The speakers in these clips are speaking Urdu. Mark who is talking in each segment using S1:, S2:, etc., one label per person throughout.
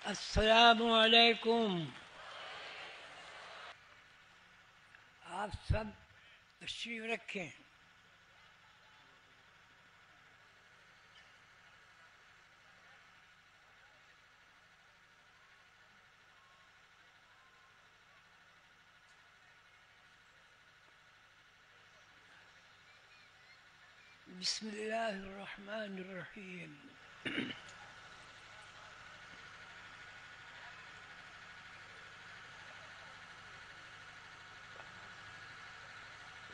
S1: السلام علیکم. آپ سب تشریف رکھیں. بسم اللہ الرحمن الرحیم.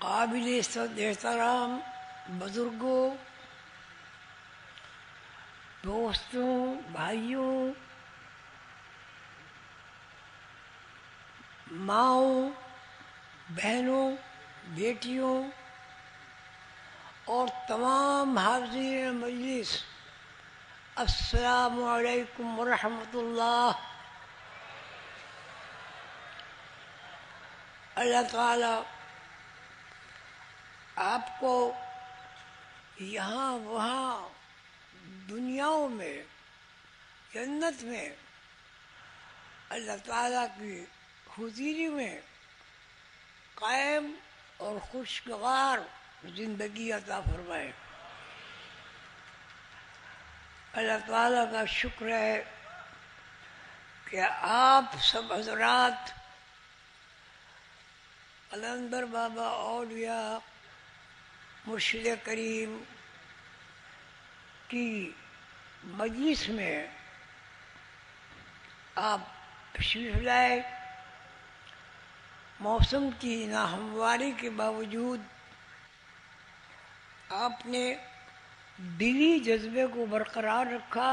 S1: قابل احترام بزرگوں، دوستوں، بھائیوں، ماؤں، بہنوں، بیٹیوں اور تمام حاضرین مجلس، السلام علیکم ورحمۃ اللہ. اللہ تعالیٰ آپ کو یہاں وہاں دنیاؤں میں، جنت میں، اللہ تعالیٰ کی حضوری میں قائم اور خوشگوار زندگی عطا فرمائے. اللہ تعالیٰ کا شکر ہے کہ آپ سب حضرات قلندر بابا اولیاء مرشد کریم کی مجلس میں آپ تشریف لائے. موسم کی ناہمواری کے باوجود آپ نے دلی جذبے کو برقرار رکھا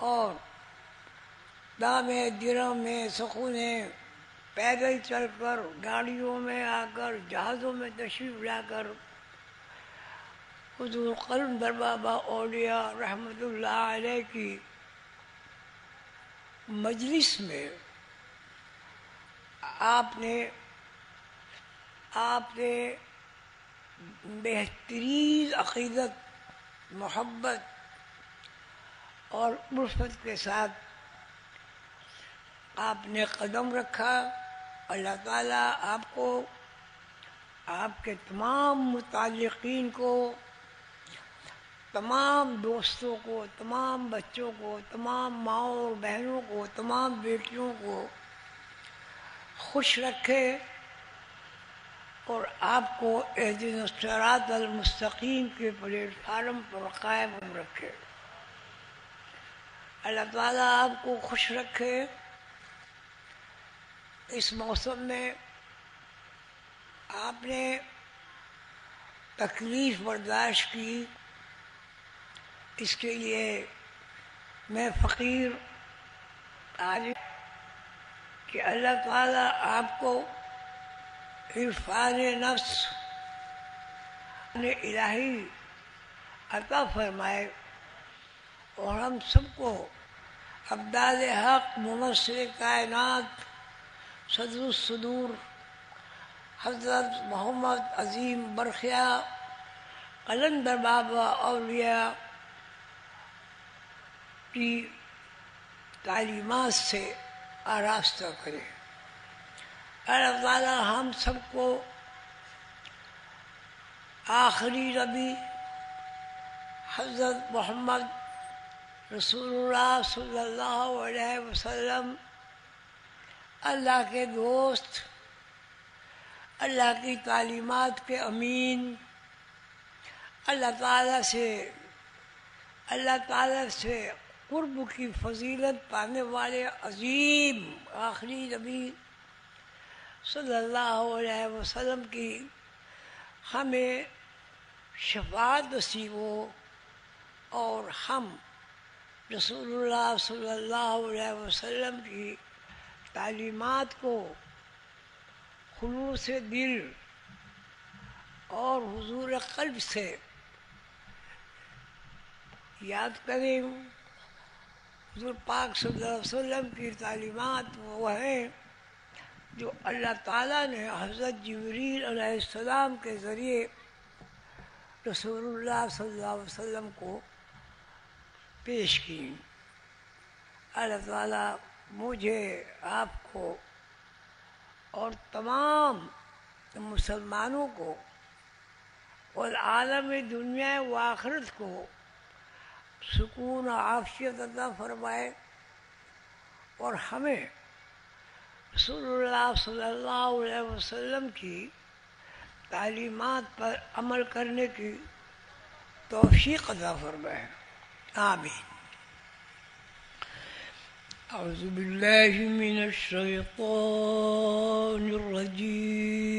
S1: اور دام درم میں سکونے پیدل چل کر، گاڑیوں میں آ کر، جہازوں میں تشریف لا کر حضور قلندر بابا اولیاء رحمۃ اللہ علیہ کی مجلس میں آپ نے بہترین عقیدت، محبت اور الفت کے ساتھ آپ نے قدم رکھا. اللہ تعالیٰ آپ کو، آپ کے تمام متعلقین کو، تمام دوستوں کو، تمام بچوں کو، تمام ماؤں اور بہنوں کو، تمام بیٹیوں کو خوش رکھے اور آپ کو اہدنا الصراط المستقیم کے پلیٹ فارم پر قائم رکھے. اللہ تعالیٰ آپ کو خوش رکھے. اس موسم میں آپ نے تکلیف برداشت کی، اس کے لیے میں فقیر عالم کہ اللہ تعالیٰ آپ کو عرفان نفس الہی عطا فرمائے اور ہم سب کو ابدال حق ممثل کائنات صدر الصدور حضرت محمد عظیم برخیا قلندر بابا اولیاء کی تعلیمات سے آراستہ کرے. اللہ تعالیٰ ہم سب کو آخری نبی حضرت محمد رسول اللہ صلی اللہ علیہ وسلم، اللہ کے دوست، اللہ کی تعلیمات کے امین، اللہ تعالیٰ سے قرب کی فضیلت پانے والے عظیم آخری نبی صلی اللہ علیہ وسلم کی ہمیں شفاعت نصیب ہو اور ہم رسول اللہ صلی اللہ علیہ وسلم کی تعلیمات کو خلوص دل اور حضور قلب سے یاد کریں. حضور پاک صلی اللہ علیہ وسلم کی تعلیمات وہ ہیں جو اللہ تعالیٰ نے حضرت جبریل علیہ السلام کے ذریعے رسول اللہ صلی اللہ علیہ وسلم کو پیش کی. اللہ تعالیٰ مجھے آپ کو اور تمام مسلمانوں کو اور عالم دنیا و آخرت کو سکون و عافیت عطا فرمائے، اور ہمیں رسول اللہ صلی اللہ علیہ وسلم کی تعلیمات پر عمل کرنے کی توفیق عطا فرمائے، آمین۔ اعوذ باللہ من الشیطان الرجیم،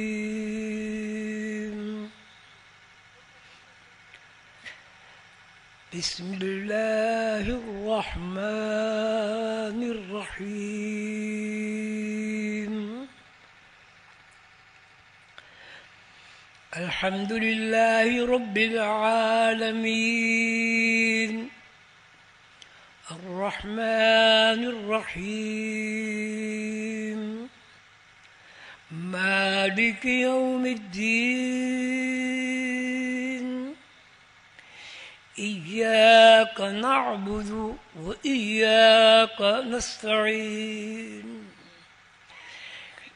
S1: بسم اللہ الرحمن الرحیم، الحمد للہ رب العالمین، الرحمن الرحیم، مالک یوم الدین، إياك نعبد وإياك نستعين،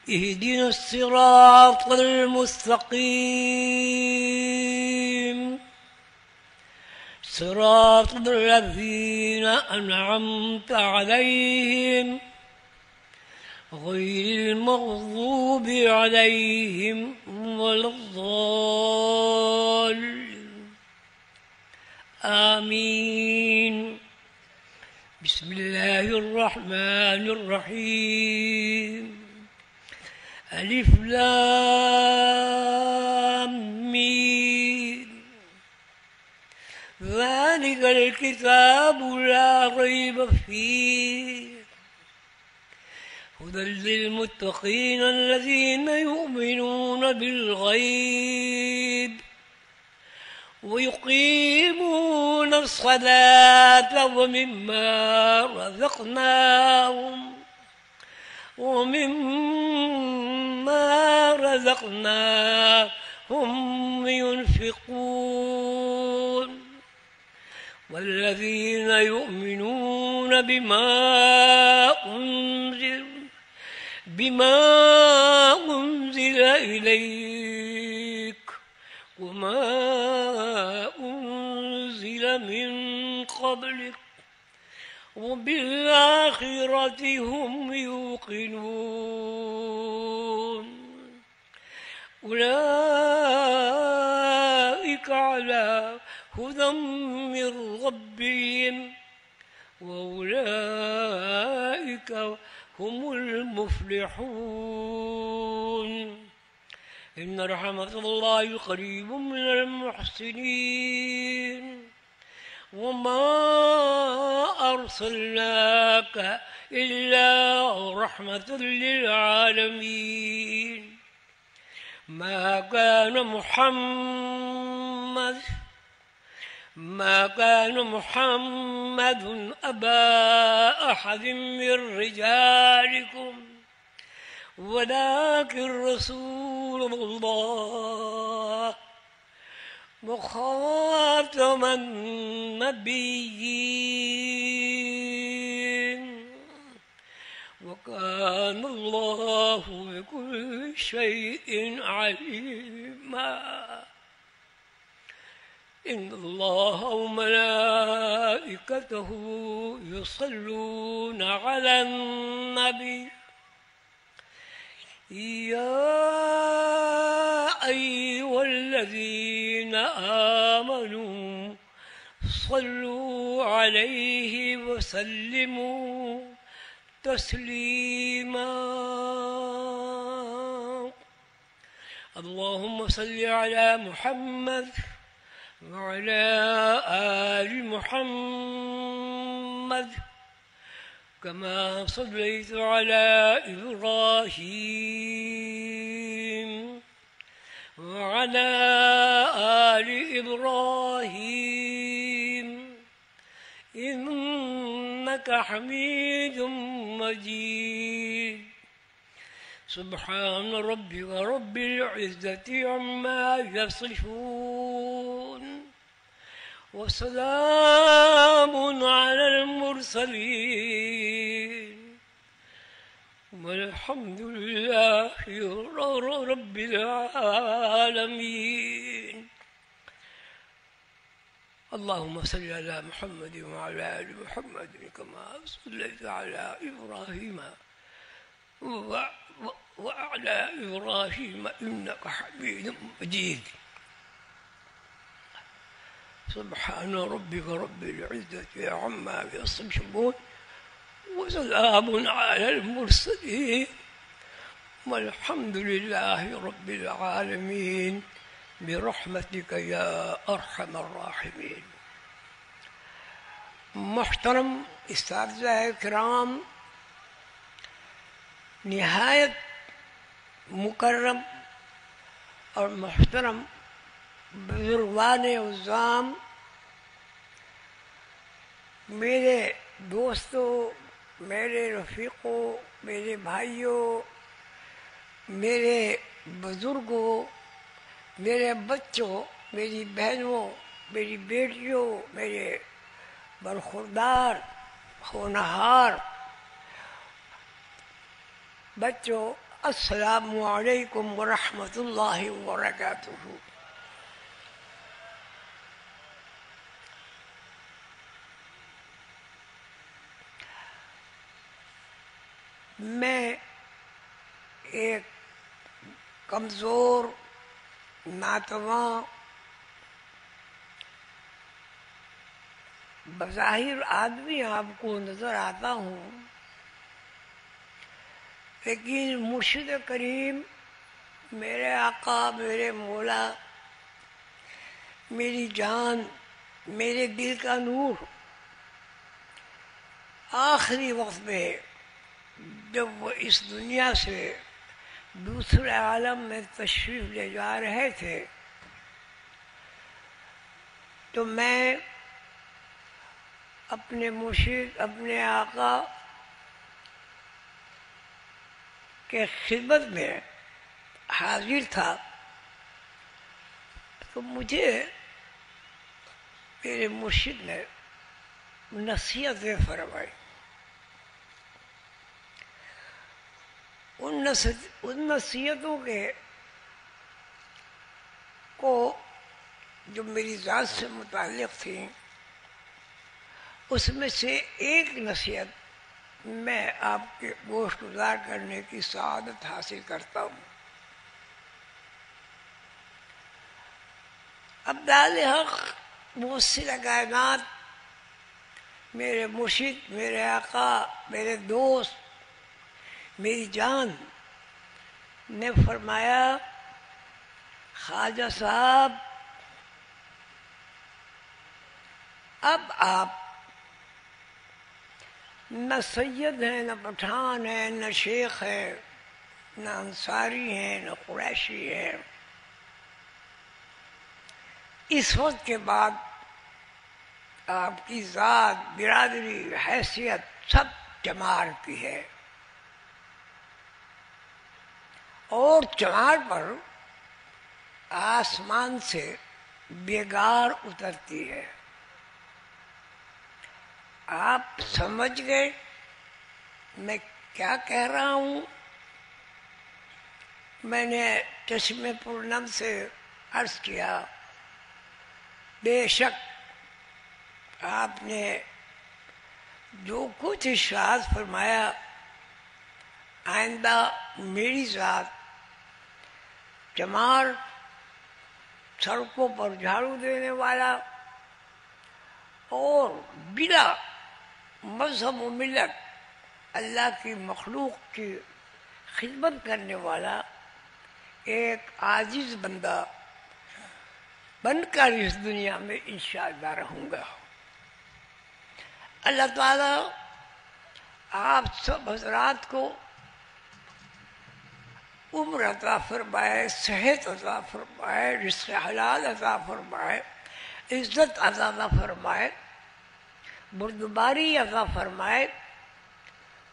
S1: اهدنا الصراط المستقيم، صراط الذين أنعمت عليهم غير المغضوب عليهم ولا الضالين، آمين۔ بسم الله الرحمن الرحيم، ألف لام ميم، ذلك الكتاب لا ريب فيه هدى للمتقين الذين يؤمنون بالغيب ويقيمون الصلاة ومما رزقناهم ينفقون، والذين يؤمنون بما أنزل إليك وما أنزل من قبلك وبالآخرة هم يوقنون، أولئك على هدى من ربهم وأولئك هم المفلحون، إن رحمة الله قريب من المحسنين، وما أرسلناك إلا رحمة للعالمين، ما كان محمد أبا أحد من رجالكم ولكن رسول الله وخاتم النبيين، وكان الله بكل شيء عليما، إن الله وملائكته يصلون على النبي، يا أيها الذين آمنوا صلوا عليه وسلموا تسليما، اللهم صل على محمد وعلى آل محمد كما صليت على إبراهيم وعلى آل إبراهيم إنك حميد مجيد، سبحان ربك رب العزة عما يصفون وسلام على المرسلين والحمد لله رب العالمين. اللهم صل على محمد وعلى آل محمد كما صليت على إبراهيم وعلى إبراهيم إنك حميد مجيد. سبحان ربك رب العزة عما يصفون وسلام على المرسلين والحمد لله رب العالمين برحمتك يا أرحم الراحمين. محترم اساتذہ کرام، نہایت مکرم اور محترم بزرگان عظام، میرے دوستوں، میرے رفیقوں، میرے بھائیوں، میرے بزرگوں، میرے بچوں، میری بہنوں، میری بیٹیوں، میرے برخوردار ہونہار بچوں، السلام علیکم ورحمۃ اللہ وبرکاتہ۔ میں ایک کمزور، ناتواں، بظاہر آدمی آپ کو نظر آتا ہوں، لیکن مرشد کریم، میرے آقا، میرے مولا، میری جان، میرے دل کا نور، آخری وقت میں جب وہ اس دنیا سے دوسرے عالم میں تشریف لے جا رہے تھے تو میں اپنے مرشد، اپنے آقا کے خدمت میں حاضر تھا، تو مجھے میرے مرشد نے نصیحتیں فرمائی۔ ان نصیحتوں کو جو میری ذات سے متعلق تھیں، اس میں سے ایک نصیحت میں آپ کے گوش گزار کرنے کی سعادت حاصل کرتا ہوں۔ ابدال حق موصل کائنات، میرے مرشد، میرے آقا، میرے دوست، میری جان نے فرمایا، خواجہ صاحب، اب آپ نہ سید ہیں، نہ پٹھان ہیں، نہ شیخ ہیں، نہ انصاری ہیں، نہ قریشی ہیں۔ اس وقت کے بعد آپ کی ذات، برادری، حیثیت سب چمار کی ہے، اور چمار پر آسمان سے بیگار اترتی ہے۔ آپ سمجھ گئے میں کیا کہہ رہا ہوں؟ میں نے چشم پورنم سے عرض کیا، بے شک آپ نے جو کچھ ارشاد فرمایا، آئندہ میری ذات چمار، سڑکوں پر جھاڑو دینے والا اور بلا مذہب و ملت اللہ کی مخلوق کی خدمت کرنے والا ایک عاجز بندہ بن کر اس دنیا میں انشاءاللہ رہوں گا۔ اللہ تعالیٰ آپ سب حضرات کو عمر عطا فرمائے، صحت عطا فرمائے، رزق حلال عطا فرمائے، عزت عطا فرمائے، بردباری عطا فرمائے،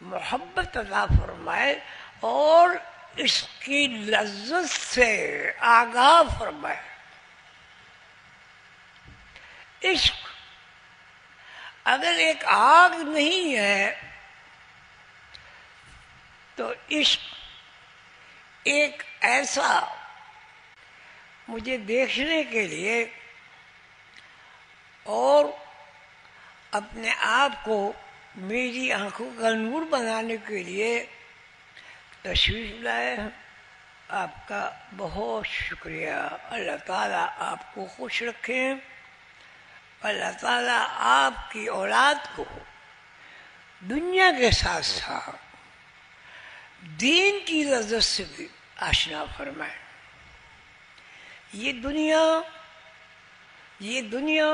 S1: محبت عطا فرمائے، اور اس کی لذت سے آگاہ فرمائے۔ عشق اگر ایک آگ نہیں ہے تو عشق ایک ایسا مجھے دیکھنے کے لیے اور اپنے آپ کو میری آنکھوں کا نور بنانے کے لیے تشریف لائے ہیں. آپ کا بہت شکریہ. اللہ تعالیٰ آپ کو خوش رکھے. اللہ تعالیٰ آپ کی اولاد کو دنیا کے ساتھ ساتھ دین کی لذت سے بھی آشنا فرمائے. یہ دنیا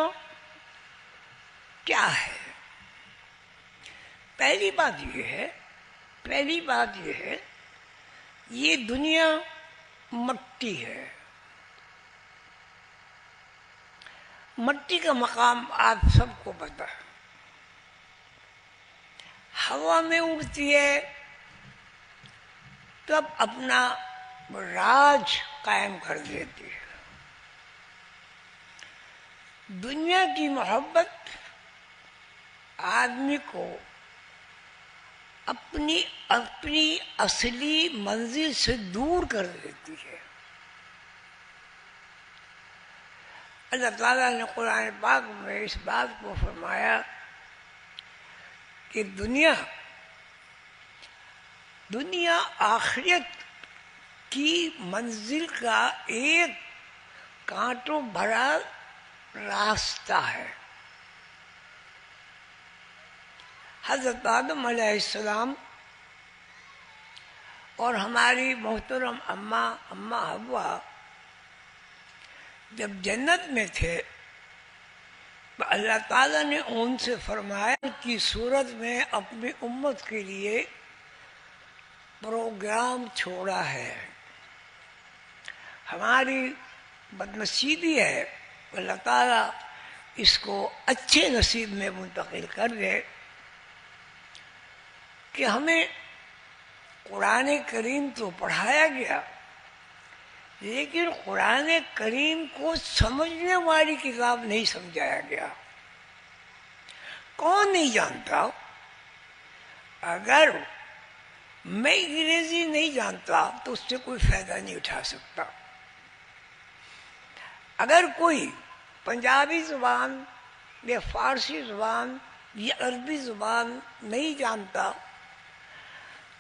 S1: کیا ہے؟ پہلی بات یہ ہے یہ دنیا مٹی ہے. مٹی کا مقام آپ سب کو پتہ ہے. ہوا میں اڑتی ہے تب اپنا راج قائم کر دیتی ہے. دنیا کی محبت آدمی کو اپنی اصلی منزل سے دور کر دیتی ہے. اللہ تعالیٰ نے قرآن پاک میں اس بات کو فرمایا کہ دنیا آخرت کی منزل کا ایک کانٹوں بھرا راستہ ہے. حضرت آدم علیہ السلام اور ہماری محترم اماں حوا جب جنت میں تھے تو اللہ تعالیٰ نے ان سے فرمایا کی صورت میں اپنی امت کے لیے پروگرام چھوڑا ہے. ہماری بدنصیبی ہے اللہ تعالیٰ اس کو اچھے نصیب میں منتقل کر دے کہ ہمیں قرآن کریم تو پڑھایا گیا لیکن قرآن کریم کو سمجھنے والی کتاب نہیں سمجھایا گیا. کون نہیں جانتا؟ اگر میں انگریزی نہیں جانتا تو اس سے کوئی فائدہ نہیں اٹھا سکتا. اگر کوئی پنجابی زبان یا فارسی زبان یا عربی زبان نہیں جانتا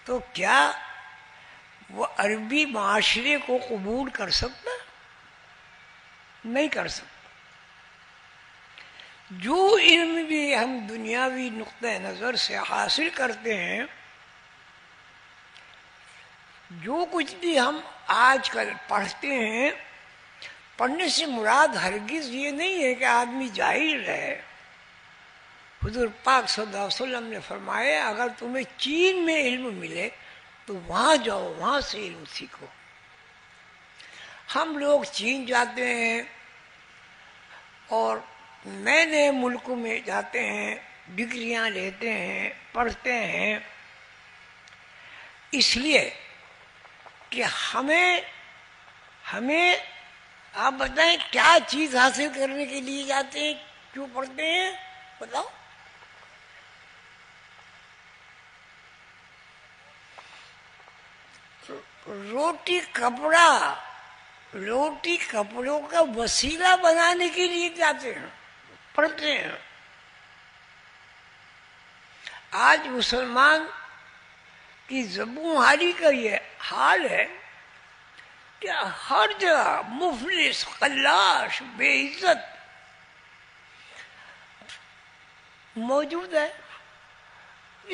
S1: تو کیا وہ عربی معاشرے کو قبول کر سکتا؟ نہیں کر سکتا. جو علم بھی ہم دنیاوی نقطہ نظر سے حاصل کرتے ہیں، جو کچھ بھی ہم آج کل پڑھتے ہیں، پڑھنے سے مراد ہرگز یہ نہیں ہے کہ آدمی جاہل رہے. حضور پاک صلی اللہ علیہ وسلم نے فرمایا اگر تمہیں چین میں علم ملے تو وہاں جاؤ، وہاں سے علم سیکھو. ہم لوگ چین جاتے ہیں اور نئے نئے ملکوں میں جاتے ہیں، ڈگریاں لیتے ہیں، پڑھتے ہیں، اس لیے کہ ہمیں آپ بتائیں کیا چیز حاصل کرنے کے لیے جاتے ہیں، کیوں پڑھتے ہیں؟ بتاؤ. روٹی کپڑوں کا وسیلہ بنانے کے لیے جاتے ہیں، پڑھتے ہیں. آج مسلمان کی زبوں حالی کا یہ حال ہے کہ ہر جگہ مفلس، خلاش، بے عزت موجود ہے.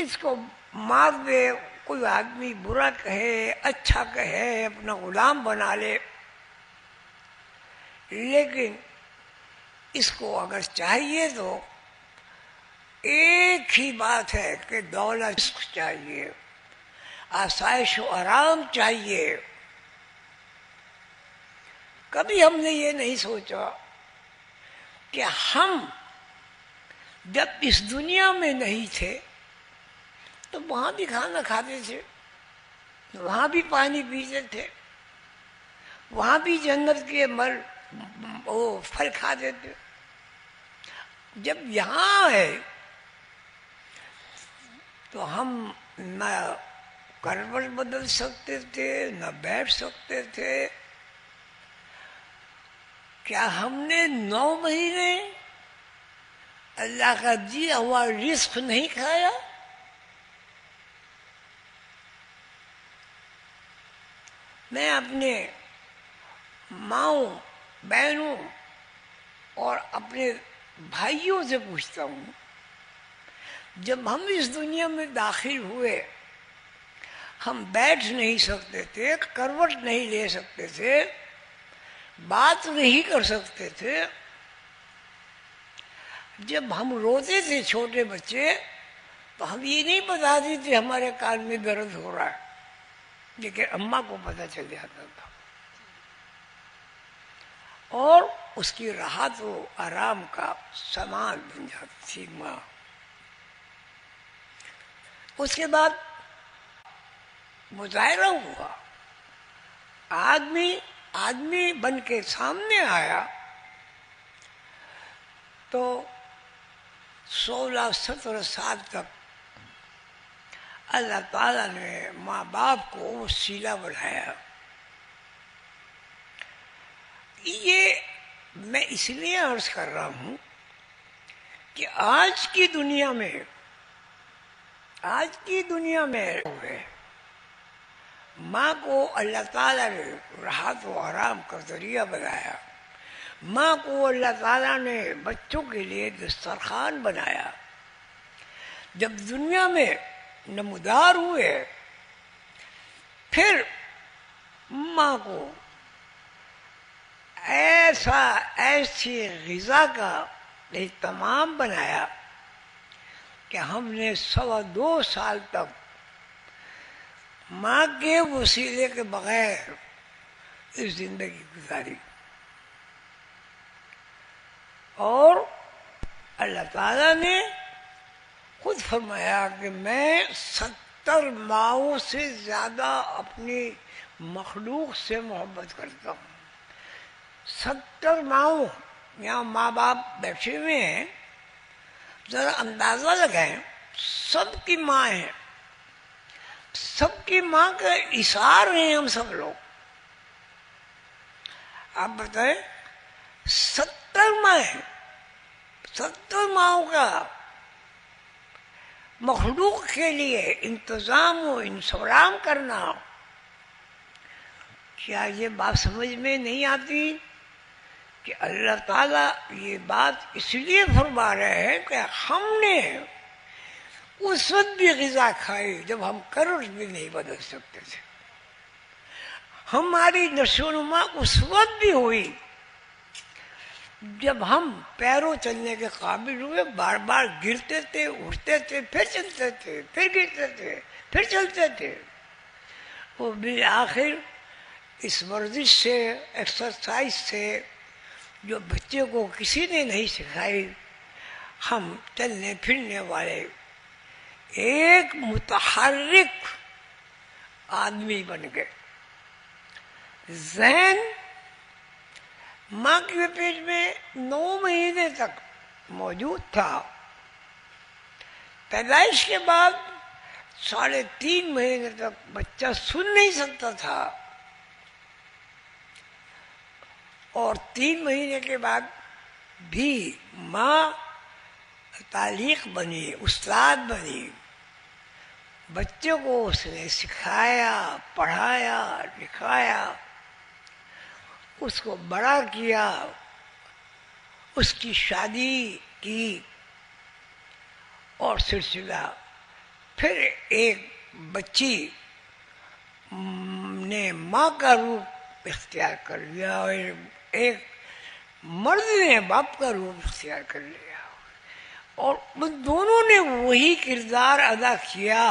S1: اس کو مار دے، کوئی آدمی برا کہے اچھا کہے، اپنا غلام بنا لے، لیکن اس کو اگر چاہیے تو ایک ہی بات ہے کہ دولت چاہیے، آسائش و آرام چاہیے. کبھی ہم نے یہ نہیں سوچا کہ ہم جب اس دنیا میں نہیں تھے تو وہاں بھی کھانا کھاتے تھے، وہاں بھی پانی پیتے تھے، وہاں بھی جنت کے پھل کھاتے تھے. جب یہاں ہے تو ہم نہ کروٹ بدل سکتے تھے نہ بیٹھ سکتے تھے. کیا ہم نے 9 مہینے اللہ کا دیا ہوا رزق نہیں کھایا؟ میں اپنے ماؤں بہنوں اور اپنے بھائیوں سے پوچھتا ہوں، جب ہم اس دنیا میں داخل ہوئے ہم بیٹھ نہیں سکتے تھے، کروٹ نہیں لے سکتے تھے، بات نہیں کر سکتے تھے. جب ہم روتے تھے چھوٹے بچے تو ہم یہ نہیں بتاتے تھے ہمارے کان میں درد ہو رہا ہے، لیکن اماں کو پتہ چل جاتا تھا اور اس کی راحت و آرام کا سامان بن جاتی تھی ماں. اس کے بعد مظاہرہ ہوا، آدمی بن کے سامنے آیا تو 16-17 سال تک اللہ تعالیٰ نے ماں باپ کو وسیلہ بنایا. یہ میں اس لیے عرض کر رہا ہوں کہ آج کی دنیا میں ماں کو اللہ تعالیٰ نے راحت و آرام کا ذریعہ بنایا. ماں کو اللہ تعالیٰ نے بچوں کے لیے دسترخوان بنایا. جب دنیا میں نمودار ہوئے پھر ماں کو ایسی غذا کا اہتمام بنایا کہ ہم نے 2.25 سال تک ماں کے وسیلے کے بغیر اس زندگی گزاری. اور اللہ تعالیٰ نے خود فرمایا کہ میں 70 ماؤں سے زیادہ اپنی مخلوق سے محبت کرتا ہوں. 70 ماؤں، یہاں ماں باپ بیٹھے ہوئے ہیں، ذرا اندازہ لگائیں، سب کی ماں ہیں، سب کی ماں کا اثار ہیں ہم سب لوگ. آپ بتائیں 70 ماں ہیں، 70 ماؤں کا مخلوق کے لیے انتظام و انسرام کرنا، کیا یہ بات سمجھ میں نہیں آتی کہ اللہ تعالیٰ یہ بات اس لیے فرما رہے ہیں کہ ہم نے اس وقت بھی غذا کھائی جب ہم کروٹ بھی نہیں بدل سکتے تھے. ہماری نشو و نما اس وقت بھی ہوئی جب ہم پیروں چلنے کے قابل ہوئے. بار بار گرتے تھے، اٹھتے تھے، پھر چلتے تھے، پھر گرتے تھے، پھر چلتے تھے. وہ بالآخر اس ورزش سے، ایکسرسائز سے جو بچے کو کسی نے نہیں سکھائی، ہم چلنے پھرنے والے ایک متحرک آدمی بن گئے. ذہن ماں کے پیٹ میں 9 مہینے تک موجود تھا. پیدائش کے بعد 3.5 مہینے تک بچہ سن نہیں سکتا تھا، اور 3 مہینے کے بعد بھی ماں تعلیق بنی، استاد بنی. بچے کو اس نے سکھایا، پڑھایا، لکھایا، اس کو بڑا کیا، اس کی شادی کی، اور سلسلہ پھر ایک بچی نے ماں کا روپ اختیار کر لیا اور ایک مرد نے باپ کا روپ اختیار کر لیا، اور ان دونوں نے وہی کردار ادا کیا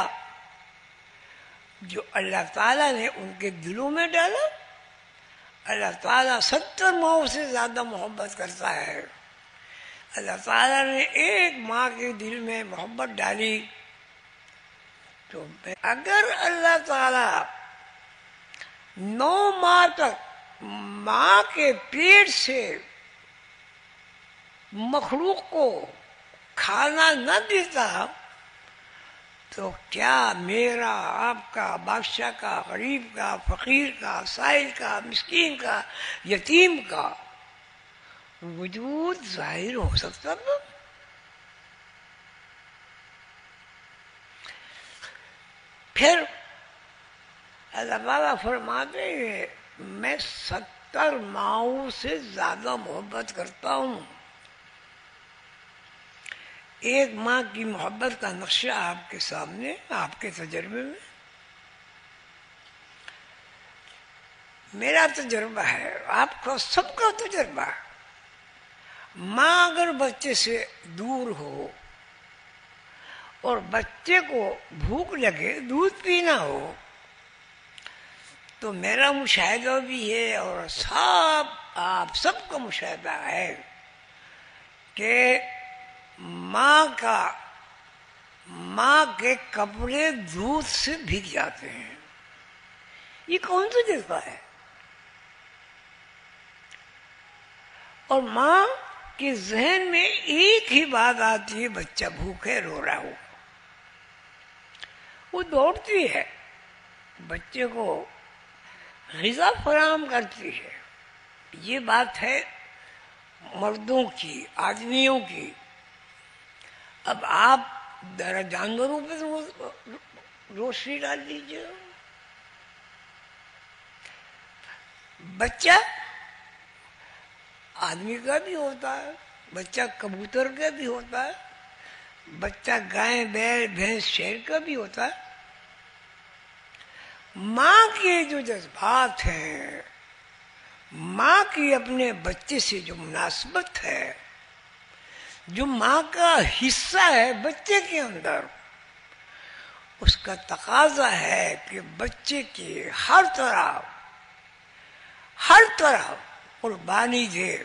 S1: جو اللہ تعالیٰ نے ان کے دلوں میں ڈالا. اللہ تعالیٰ 70 ماؤں سے زیادہ محبت کرتا ہے. اللہ تعالیٰ نے ایک ماں کے دل میں محبت ڈالی تو اگر اللہ تعالیٰ 9 ماہ تک ماں کے پیٹ سے مخلوق کو کھانا نہ دیتا تو کیا میرا، آپ کا، بادشاہ کا، غریب کا، فقیر کا، سائل کا، مسکین کا، یتیم کا وجود ظاہر ہو سکتا تھا؟ پھر اللہ تعالیٰ فرماتے ہیں میں 70 ماؤں سے زیادہ محبت کرتا ہوں. ایک ماں کی محبت کا نقشہ آپ کے سامنے، آپ کے تجربے میں. میرا تجربہ ہے، آپ کا سب کا تجربہ ہے. ماں اگر بچے سے دور ہو اور بچے کو بھوک لگے، دودھ پینا ہو، تو میرا مشاہدہ بھی ہے اور آپ سب کا مشاہدہ ہے کہ ماں کے کپڑے دودھ سے بھیگ جاتے ہیں. یہ کون سا جذبہ ہے؟ اور ماں کے ذہن میں ایک ہی بات آتی ہے، بچہ بھوکے رو رہا ہو. وہ دوڑتی ہے، بچے کو غذا فراہم کرتی ہے. یہ بات ہے مردوں کی، آدمیوں کی. اب آپ ذرا جانوروں پہ روشنی ڈال دیجیے. بچہ آدمی کا بھی ہوتا ہے، بچہ کبوتر کا بھی ہوتا ہے، بچہ گائے، بیل، بھینس، شیر کا بھی ہوتا ہے. ماں کے جو جذبات ہیں، ماں کی اپنے بچے سے جو مناسبت ہے، جو ماں کا حصہ ہے بچے کے اندر، اس کا تقاضا ہے کہ بچے کی ہر طرح قربانی دے.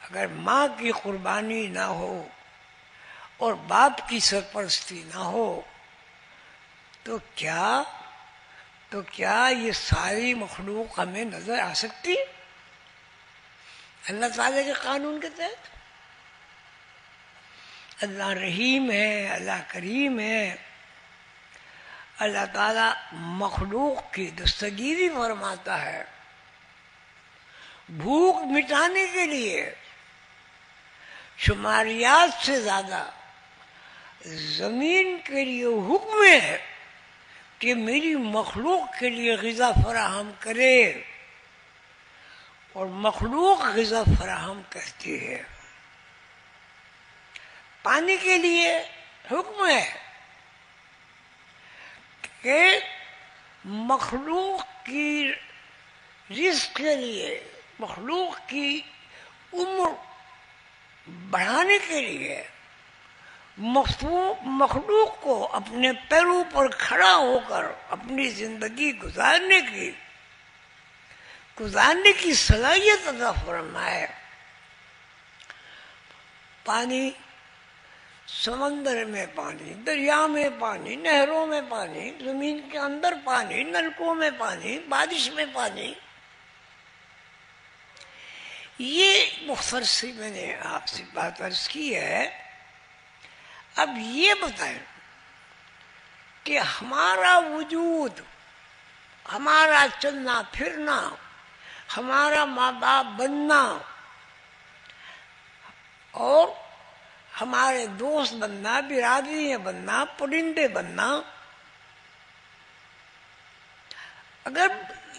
S1: اگر ماں کی قربانی نہ ہو اور باپ کی سرپرستی نہ ہو تو کیا یہ ساری مخلوق ہمیں نظر آ سکتی اللہ تعالیٰ کے قانون کے تحت؟ اللہ رحیم ہے، اللہ کریم ہے. اللہ تعالیٰ مخلوق کی دستگیری فرماتا ہے. بھوک مٹانے کے لیے شماریات سے زیادہ زمین کے لیے حکم ہے کہ میری مخلوق کے لیے غذا فراہم کرے، اور مخلوق غذا فراہم کرتی ہے. پانی کے لیے حکم ہے کہ مخلوق کی رزق کے لیے، مخلوق کی عمر بڑھانے کے لیے، مخلوق کو اپنے پیروں پر کھڑا ہو کر اپنی زندگی گزارنے کی صلاحیت عطا فرمائے. پانی، سمندر میں پانی، دریا میں پانی، نہروں میں پانی، زمین کے اندر پانی، نلکوں میں پانی، بارش میں پانی. یہ مختصر سی میں نے آپ سے بات عرض کی ہے. اب یہ بتائیں کہ ہمارا وجود، ہمارا چلنا پھرنا، ہمارا ماں باپ بننا اور ہمارے دوست بننا، برادریاں بننا، پرندے بننا، اگر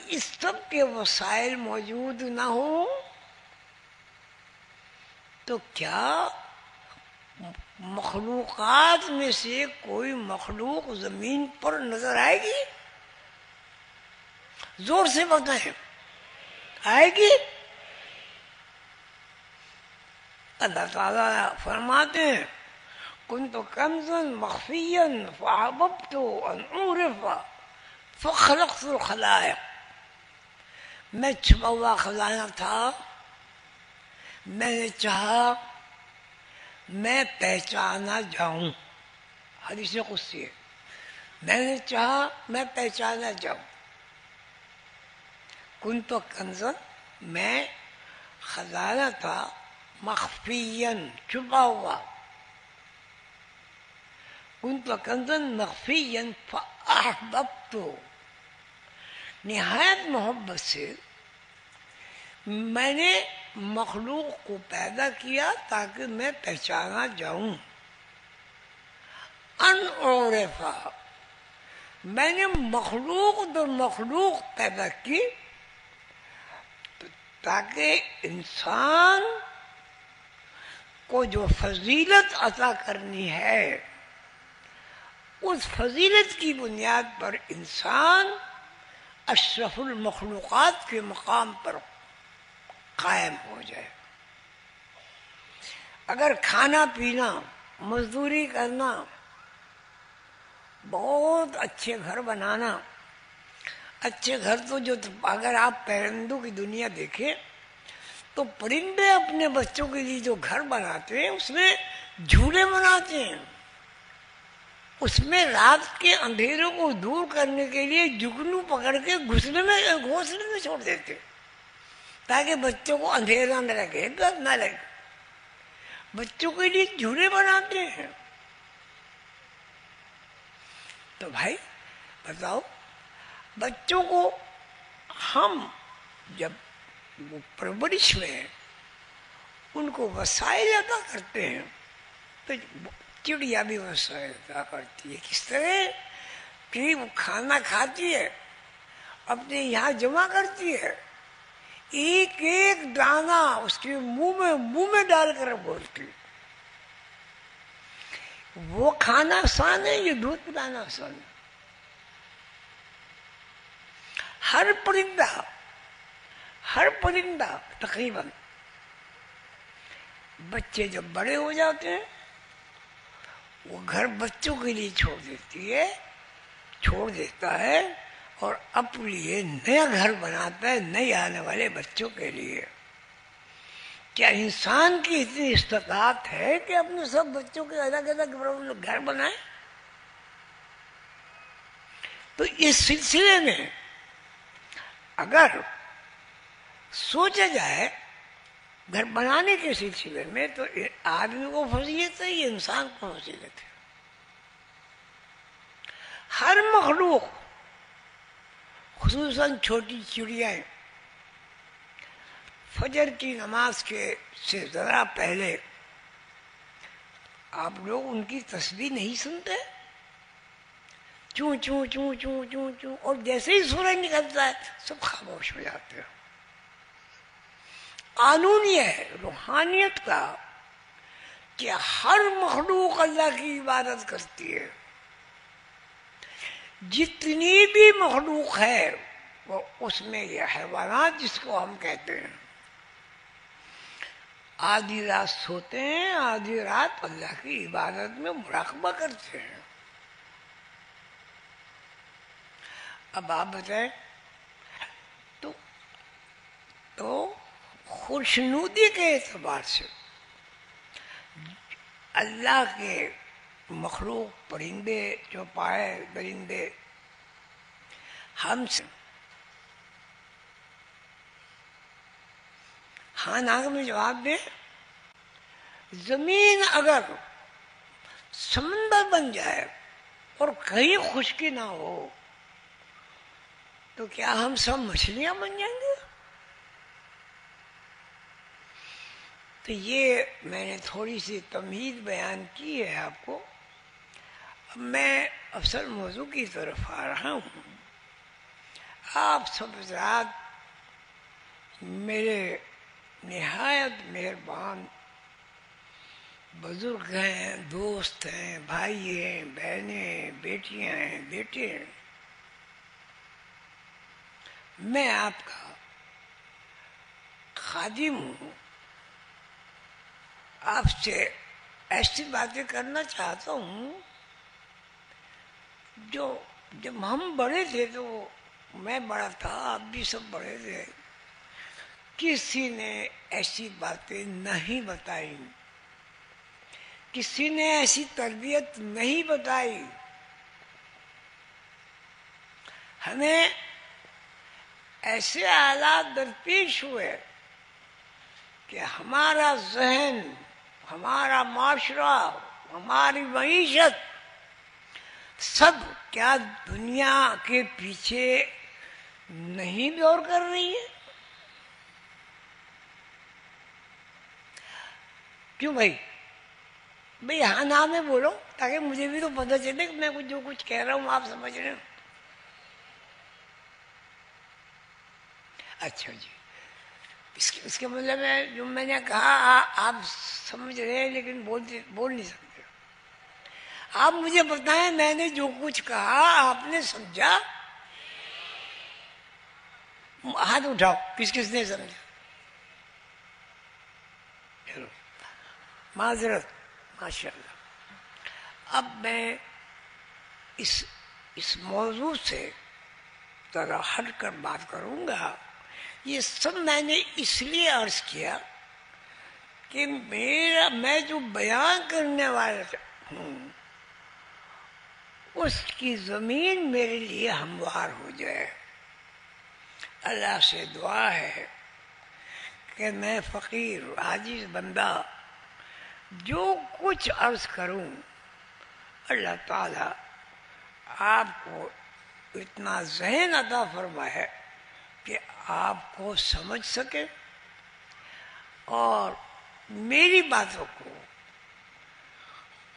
S1: اس سب کے وسائل موجود نہ ہوں تو کیا مخلوقات میں سے کوئی مخلوق زمین پر نظر آئے گی؟ زور سے بتائیں، آئے گی؟ اللہ تعالیٰ فرماتے ہیں كنت كنزا مخفيا فأحببت أن أعرف فخلقت الخلائق. میں چھپا ہوا خزانہ تھا، میں نے چاہا میں پہچانا جاؤں. حدیث قدسی ہے، میں نے چاہا میں پہچانا جاؤں. كنت كنزا، میں خزانہ تھا، مخفیًا چھپا ہوا، کنت کنزًا مخفیًا فاحببت، نہایت محبت سے میں نے مخلوق کو پیدا کیا تاکہ میں پہچانا جاؤں. ان عرفا، میں نے مخلوق در مخلوق پیدا کی تاکہ انسان کو جو فضیلت عطا کرنی ہے اس فضیلت کی بنیاد پر انسان اشرف المخلوقات کے مقام پر قائم ہو جائے. اگر کھانا پینا، مزدوری کرنا، بہت اچھے گھر بنانا، اچھے گھر تو جو اگر آپ پرندوں کی دنیا دیکھیں تو پرندے اپنے بچوں کے لیے جو گھر بناتے ہیں اس میں جھولے بناتے ہیں، اس میں رات کے اندھیروں کو دور کرنے کے لیے جگنو پکڑ کے گھوسلے میں چھوڑ دیتے تاکہ بچوں کو اندھیرا نہ لگے، ڈر نہ لگے. بچوں کے لیے جھولے بناتے ہیں. تو بھائی بتاؤ، بچوں کو ہم جب وہ پرورش میں ان کو وسائل عطا کرتے ہیں تو چڑیا بھی وسائل عطا کرتی ہے. کس طرح کہ وہ کھانا کھاتی ہے، اپنے یہاں جمع کرتی ہے، ایک ایک دانہ اس کے منہ میں ڈال کر بولتی ہے. وہ کھانا آسان ہے، یہ دودھ پلانا آسان ہے. ہر پرندہ تقریباً بچے جب بڑے ہو جاتے ہیں وہ گھر بچوں کے لیے چھوڑ دیتا ہے اور اپنے لیے نیا گھر بناتا ہے نئے آنے والے بچوں کے لیے. کیا انسان کی اتنی استطاعت ہے کہ اپنے سب بچوں کے الگ الگ گھر بنائے؟ تو اس سلسلے میں اگر سوچا جائے گھر بنانے کے سلسلے میں تو آدمی کو فضیلت ہے، یہ انسان کو فضیلت ہے. ہر مخلوق خصوصاً چھوٹی چڑیاں فجر کی نماز سے ذرا پہلے آپ لوگ ان کی تسبیح نہیں سنتے؟ چوں چوں چوں چوں چوں چوں، اور جیسے ہی سورج نکلتا ہے سب خاموش ہو جاتے ہیں. قانون یہ ہے روحانیت کا کہ ہر مخلوق اللہ کی عبادت کرتی ہے. جتنی بھی مخلوق ہے وہ اس میں یہ حیوانات جس کو ہم کہتے ہیں آدھی رات سوتے ہیں، آدھی رات اللہ کی عبادت میں مراقبہ کرتے ہیں. اب آپ بتائیں تو خوشنودی کے اعتبار سے اللہ کے مخلوق پرندے چوپائے درندے ہم سے ہاں ناگ میں جواب دیں. زمین اگر سمندر بن جائے اور کہیں خشکی نہ ہو تو کیا ہم سب مچھلیاں بن جائیں گے؟ تو یہ میں نے تھوڑی سی تمہید بیان کی ہے آپ کو. اب میں اصل موضوع کی طرف آ رہا ہوں. آپ سب حضرات میرے نہایت مہربان بزرگ ہیں، دوست ہیں، بھائی ہیں، بہنیں، بیٹیاں ہیں، بیٹے ہیں. میں آپ کا خادم ہوں. آپ سے ایسی باتیں کرنا چاہتا ہوں جو جب ہم بڑے تھے تو میں بڑا تھا، آپ بھی سب بڑے تھے، کسی نے ایسی باتیں نہیں بتائی، کسی نے ایسی تربیت نہیں بتائی. ہمیں ایسے حالات درپیش ہوئے کہ ہمارا ذہن، ہمارا معاشرہ، ہماری معیشت سب کیا دنیا کے پیچھے نہیں دور کر رہی ہے؟ کیوں بھائی ہاں نام میں بولو تاکہ مجھے بھی تو پتہ چلے کہ میں جو کچھ کہہ رہا ہوں آپ سمجھ رہے ہو. اچھا جی، اس کے مطلب ہے جو میں نے کہا آپ سمجھ رہے ہیں لیکن بول نہیں سکتے. آپ مجھے بتائیں میں نے جو کچھ کہا آپ نے سمجھا؟ ہاتھ اٹھاؤ کس نے سمجھا. چلو معذرت، ماشاء اللہ. اب میں اس موضوع سے ذرا ہٹ کر بات کروں گا. یہ سب میں نے اس لیے عرض کیا کہ میں جو بیان کرنے والا ہوں اس کی زمین میرے لیے ہموار ہو جائے. اللہ سے دعا ہے کہ میں فقیر عاجز بندہ جو کچھ عرض کروں اللہ تعالی آپ کو اتنا ذہن عطا فرمائے کہ آپ کو سمجھ سکے اور میری باتوں کو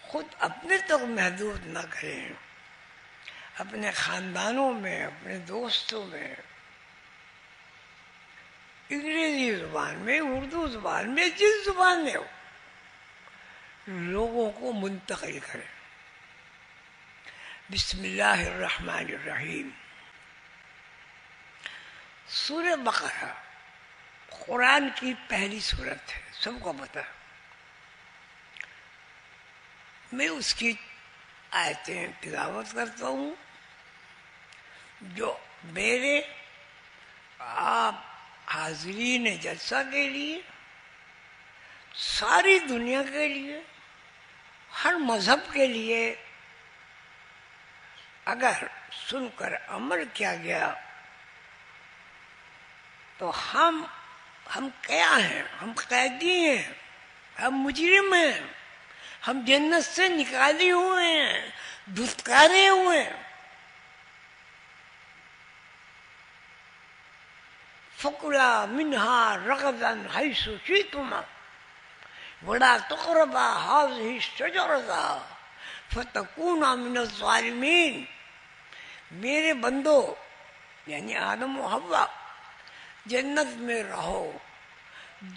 S1: خود اپنے تک محدود نہ کریں، اپنے خاندانوں میں، اپنے دوستوں میں، انگریزی زبان میں، اردو زبان میں، جس زبان میں ہو لوگوں کو منتقل کریں. بسم اللہ الرحمن الرحیم. سورہ بقرہ قرآن کی پہلی سورت ہے، سب کو پتہ. میں اس کی آیتیں تلاوت کرتا ہوں جو میرے آپ حاضرین جلسہ کے لیے، ساری دنیا کے لیے، ہر مذہب کے لیے اگر سن کر عمل کیا گیا تو ہم کیا ہیں؟ ہم قیدی ہیں، ہم مجرم ہیں، ہم جنت سے نکالے ہوئے ہیں، دھتکارے ہوئے ہیں. فَكُلَا مِنْهَا رَغَدًا حَيْثُ شِئْتُمَا وَلَا تَقْرَبَا هَٰذِهِ الشَّجَرَةَ فَتَكُونَا مِنَ الظَّالِمِينَ. میرے بندو یعنی آدم و حوا جنت میں رہو،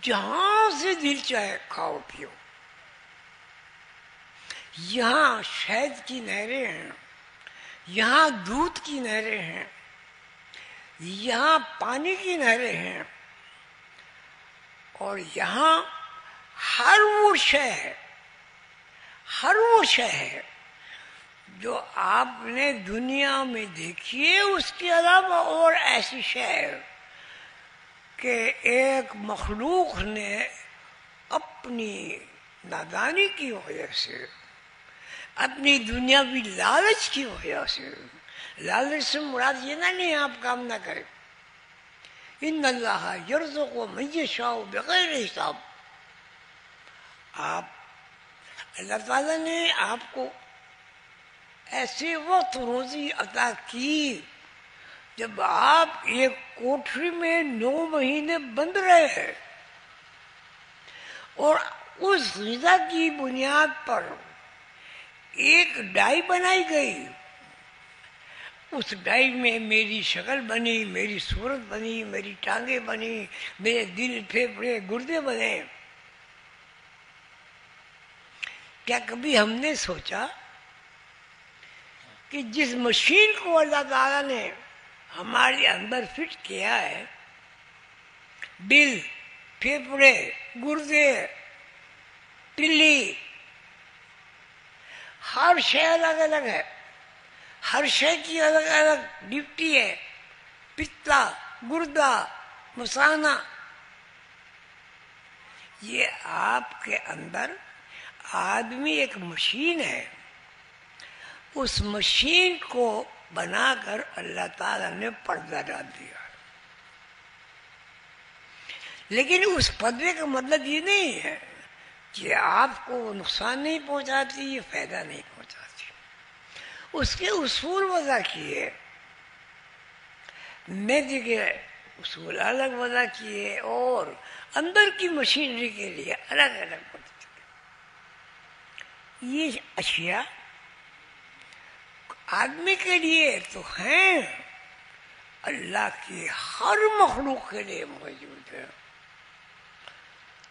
S1: جہاں سے دل چاہے کھاؤ پیو. یہاں شہد کی نہریں ہیں، یہاں دودھ کی نہریں ہیں، یہاں پانی کی نہریں ہیں، اور یہاں ہر وہ شے ہے جو آپ نے دنیا میں دیکھی ہے. اس کے علاوہ اور ایسی شے ہے کہ ایک مخلوق نے اپنی نادانی کی وجہ سے، اپنی دنیاوی لالچ کی وجہ سے، لالچ سے مراد یہ نہیں آپ کام نہ کریں. ان اللہ یرزق من یشاء بغیر حساب. اللہ تعالیٰ نے آپ کو ایسے وقت روزی عطا کی جب آپ ایک کوٹری میں 9 مہینے بند رہے اور اس غذا کی بنیاد پر ایک ڈائی بنائی گئی. اس ڈائی میں میری شکل بنی، میری صورت بنی، میری ٹانگیں بنی، میرے دل، پھیپھڑے، گردے بنے. کیا کبھی ہم نے سوچا کہ جس مشین کو اللہ تعالیٰ نے ہمارے اندر فٹ کیا ہے، دل، پھیپھڑے، گردے، تلی، ہر شے الگ الگ ہے، ہر شے کی الگ الگ ڈیوٹی ہے، پتا، گردہ، مثانہ. یہ آپ کے اندر آدمی ایک مشین ہے. اس مشین کو بنا کر اللہ تعالیٰ نے پردہ ڈال دیا. لیکن اس فتوے کا مطلب یہ نہیں ہے کہ آپ کو وہ نقصان نہیں پہنچاتی، یہ فائدہ نہیں پہنچاتی. اس کے اصول وضع کیے، میدی کے اصول الگ وضع کیے، اور اندر کی مشینری کے لیے الگ الگ وضع کیے. یہ اشیاء آدمی کے لیے تو ہیں، اللہ کی ہر مخلوق کے لیے موجود ہے.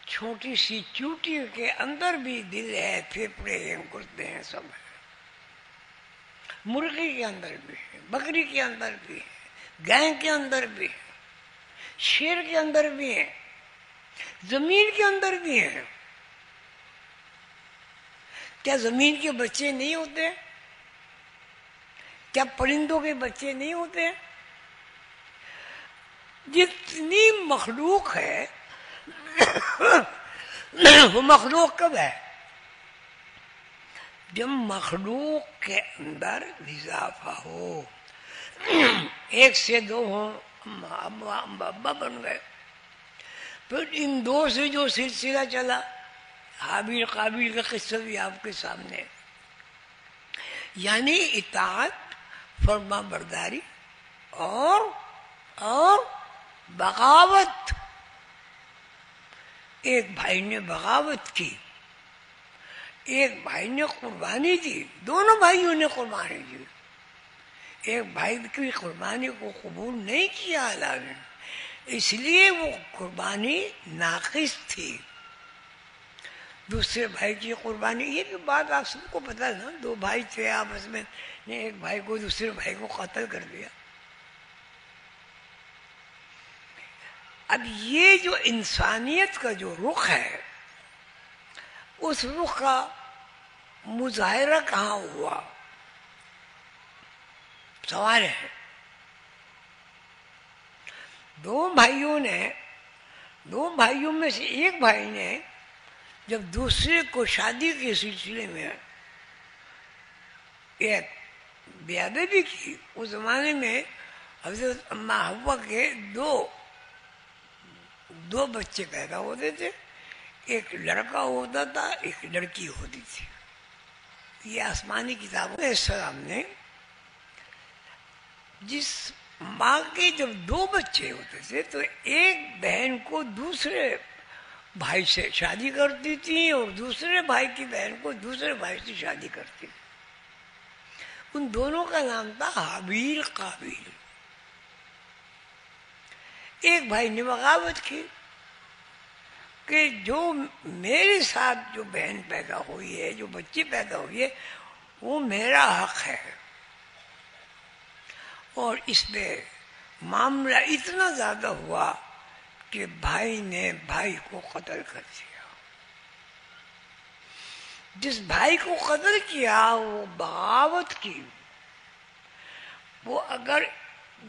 S1: چھوٹی سی چوٹی کے اندر بھی دل ہے، پھیپھڑے ہیں، گردے ہیں، سب ہے. مرغی کے اندر بھی ہے، بکری کے اندر بھی ہے، گائے کے اندر بھی ہے، شیر کے اندر بھی ہے، زمین کے اندر بھی ہے. کیا زمین کے بچے نہیں ہوتے؟ کیا پرندوں کے بچے نہیں ہوتے؟ جتنی مخلوق ہے وہ مخلوق کب ہے؟ جب مخلوق کے اندر اضافہ ہو. ایک سے دو ہوں، ابا ابا بن گئے. پھر ان دو سے جو سلسلہ چلا، حابیل قابیل کا قصہ بھی آپ کے سامنے، یعنی اطاعت، فرما برداری اور بغاوت. ایک بھائی نے بغاوت کی، ایک بھائی نے قربانی دی. دونوں بھائیوں نے قربانی دی. ایک بھائی کی قربانی کو قبول نہیں کیا اللہ نے، اس لیے وہ قربانی ناقص تھی. دوسرے بھائی کی قربانی، یہ بھی بات آپ سب کو پتہ ہے نا، دو بھائی تھے آپس میں، نے ایک بھائی کو دوسرے بھائی کو قتل کر دیا. اب یہ جو انسانیت کا جو رخ ہے، اس رخ کا مظاہرہ کہاں ہوا؟ سوال ہے. دو بھائیوں میں سے ایک بھائی نے جب دوسرے کو شادی کے سلسلے میں ایک بیادبی کی، اس زمانے میں حضرت اماں حوا کے دو بچے پیدا ہوتے تھے، ایک لڑکا ہوتا تھا، ایک لڑکی ہوتی تھی. یہ آسمانی کتابوں میں السلام نے جس ماں کے جب دو بچے ہوتے تھے تو ایک بہن کو دوسرے بھائی سے شادی کرتی تھی، اور دوسرے بھائی کی بہن کو دوسرے بھائی سے شادی کرتی تھی. ان دونوں کا نام تھا حابیل قابیل. ایک بھائی نے بغاوت کی کہ جو میرے ساتھ جو بہن پیدا ہوئی ہے، جو بچی پیدا ہوئی ہے، وہ میرا حق ہے. اور اس میں معاملہ اتنا زیادہ ہوا کہ بھائی نے بھائی کو قتل کر دیا. جس بھائی کو قتل کیا وہ بغاوت کی. وہ اگر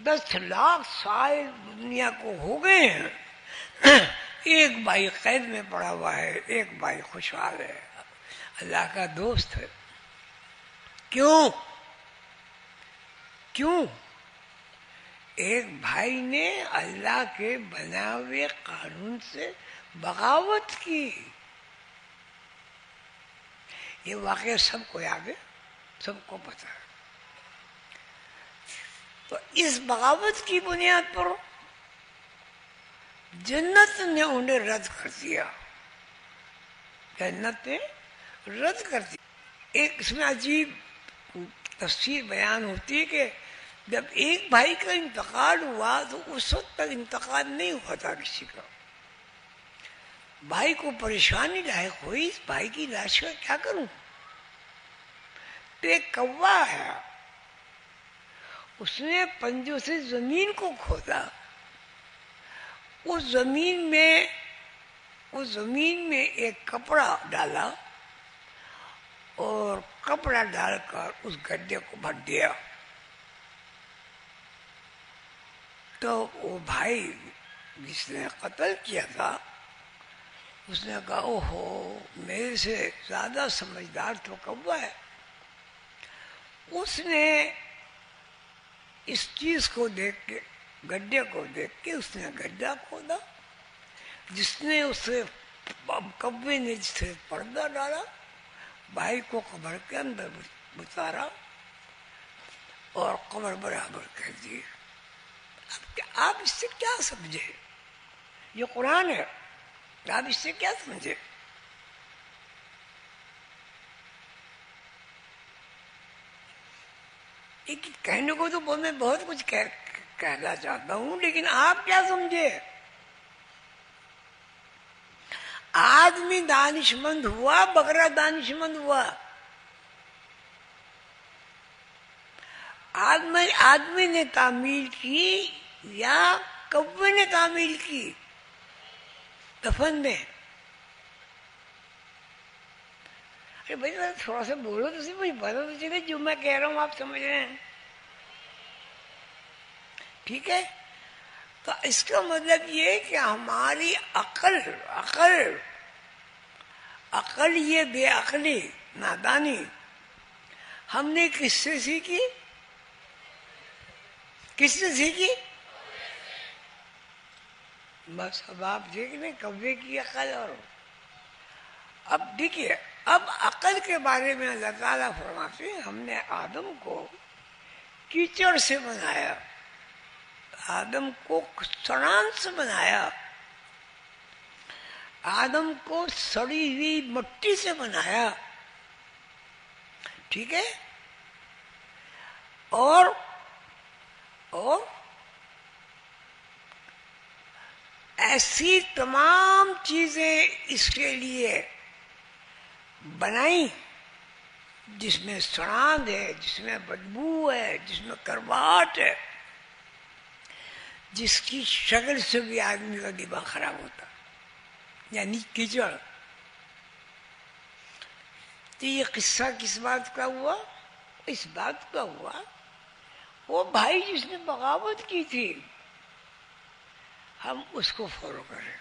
S1: 10 لاکھ سال دنیا کو ہو گئے ہیں، ایک بھائی قید میں پڑا ہوا ہے، ایک بھائی خوشحال ہے، اللہ کا دوست ہے. کیوں؟ ایک بھائی نے اللہ کے بنا ہوئے قانون سے بغاوت کی. یہ واقعہ سب کو یاد ہے، سب کو پتا ہے. تو اس بغاوت کی بنیاد پر جنت نے انہیں رد کر دیا. جنت نے رد کر دیا. ایک اس میں عجیب تفسیر بیان ہوتی ہے کہ جب ایک بھائی کا انتقال ہوا تو اس وقت تک انتقال نہیں ہوا تھا کسی کا. بھائی کو پریشانی لاحق ہوئی، اس بھائی کی لاش کا کیا کروں؟ تو ایک کوا ہے، اس نے پنجوں سے زمین کو کھودا. اس زمین میں ایک کپڑا ڈالا اور کپڑا ڈال کر اس گڈھے کو بھر دیا. تو وہ بھائی جس نے قتل کیا تھا اس نے کہا اوہو، میرے سے زیادہ سمجھدار تو کوا ہے. اس نے اس چیز کو دیکھ کے، گڈھے کو دیکھ کے اس نے گڈھا کھودا، جس نے اسے کبے نے جسے پردہ ڈالا، بھائی کو قبر کے اندر اتارا اور قبر برابر کر دی. آپ اس سے کیا سمجھے؟ یہ قرآن ہے، آپ اس سے کیا سمجھے؟ کہنے کو تو میں بہت کچھ کہنا چاہتا ہوں، لیکن آپ کیا سمجھے؟ آدمی دانش مند ہوا، بکرا دانش مند ہوا. آدمی نے تعمیل کی یا کوے نے تعمیل کی دفن میں؟ ارے بھائی تھوڑا سا بولو تو صرف مجھے پتا تو چلے جو میں کہہ رہا ہوں آپ سمجھ رہے ہیں. ٹھیک ہے، تو اس کا مطلب یہ کہ ہماری عقل یہ بے عقلی، نادانی ہم نے کس سے سیکھی؟ کس سے سیکھی؟ بس اب آپ دیکھ لیں کوے کی عقل. اور اب دیکھیے، اب عقل کے بارے میں اللہ تعالیٰ فرماتے ہیں ہم نے آدم کو کیچڑ سے بنایا، آدم کو سڑان سے بنایا، آدم کو سڑی ہوئی مٹی سے بنایا. ٹھیک ہے، اور ایسی تمام چیزیں اس کے لیے بنائی جس میں سڑاند ہے، جس میں بدبو ہے، جس میں کرواہٹ ہے، جس کی شکل سے بھی آدمی کا دماغ خراب ہوتا، یعنی کیچڑ. تو یہ قصہ کس بات کا ہوا؟ اس بات کا ہوا وہ بھائی جس نے بغاوت کی تھی ہم اس کو فالو کریں.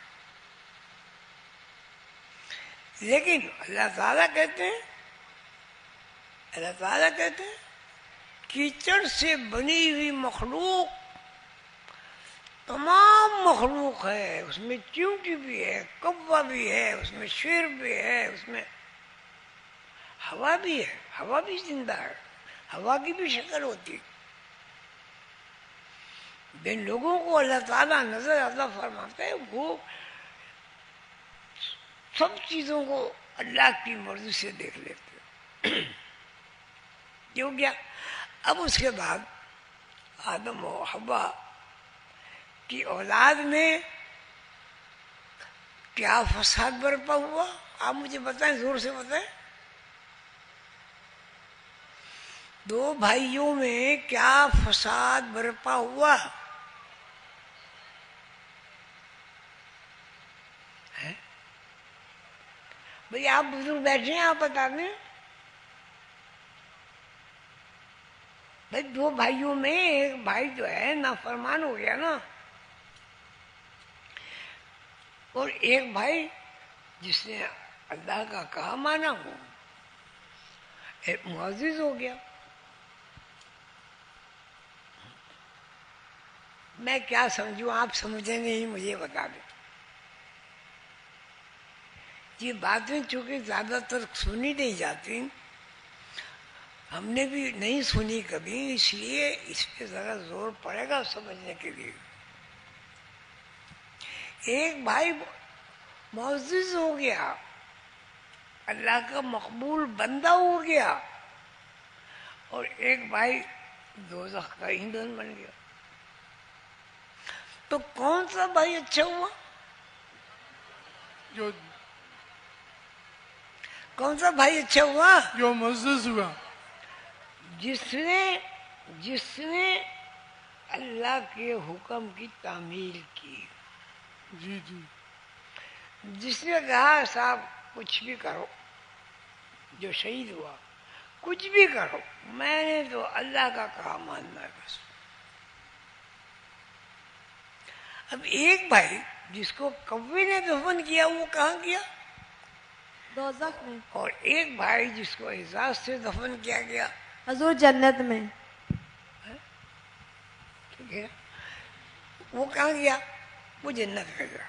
S1: لیکن اللہ تعالیٰ کہتے ہیں کیچڑ سے بنی ہوئی مخلوق تمام مخلوق ہے، اس میں چیونٹی بھی ہے، کوا بھی ہے، اس میں شیر بھی ہے، اس میں ہوا بھی ہے، ہوا بھی زندہ ہے، ہوا کی بھی شکل ہوتی. جن لوگوں کو اللہ تعالیٰ نظر عطا فرماتا ہے وہ سب چیزوں کو اللہ کی مرضی سے دیکھ لیتے. کیوں کیا؟ اب اس کے بعد آدم و حوا کی اولاد میں کیا فساد برپا ہوا؟ آپ مجھے بتائیں، زور سے بتائیں. دو بھائیوں میں کیا فساد برپا ہوا؟ بھئی آپ بزرگ بیٹھے ہیں، آپ بتا دیں. بھئی دو بھائیوں میں ایک بھائی جو ہے نافرمان ہو گیا نا، اور ایک بھائی جس نے اللہ کا کہا مانا ہو ایک معزز ہو گیا. میں کیا سمجھوں، آپ سمجھے نہیں، مجھے بتا دیں. یہ باتیں چونکہ زیادہ تر سنی نہیں جاتی، ہم نے بھی نہیں سنی کبھی، اس لیے اس پہ ذرا زور پڑے گا سمجھنے کے لیے. ایک بھائی معزز ہو گیا، اللہ کا مقبول بندہ ہو گیا، اور ایک بھائی دوزخ کا ایندھن بن گیا. تو کون سا بھائی اچھا ہوا؟ کون سا بھائی اچھا ہوا؟
S2: جو معزز ہوا،
S1: جس نے اللہ کے حکم کی تعمیل کی.
S2: جی جی،
S1: جس نے کہا صاحب کچھ بھی کرو، جو شہید ہوا کچھ بھی کرو، میں نے تو اللہ کا کہا ماننا ہے بس. اب ایک بھائی جس کو کوے نے دفن کیا وہ کہاں گیا؟
S3: دوزخ میں.
S1: اور ایک بھائی جس کو اعزاز سے دفن کیا گیا
S3: حضور جنت میں.
S1: ٹھیک ہے، وہ کہاں گیا؟ وہ جنت میں گیا.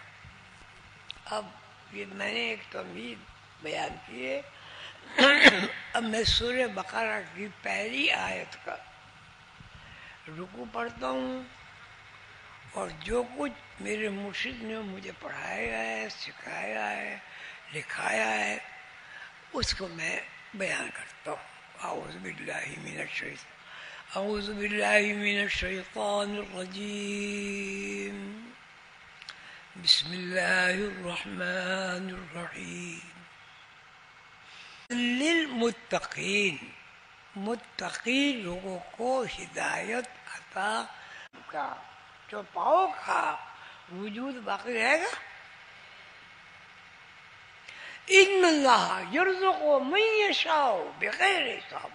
S1: اب یہ میں نے ایک تمہید بیان کی ہے. اب میں سورہ بقرہ کی پہلی آیت کا رکوع پڑھتا ہوں اور جو کچھ میرے مرشد نے مجھے پڑھایا ہے، سکھایا ہے، لکھایا ہے، اس کو میں بیان کرتا ہوں. اعوذ باللہ من الشیطان الرجیم. بسم اللہ الرحمن الرحیم. للمتقین، متقی لوگوں کو ہدایت عطا کا چوپاؤں کا وجود باقی رہے گا. ان اللہ یرزق من یشاء بغیر حساب.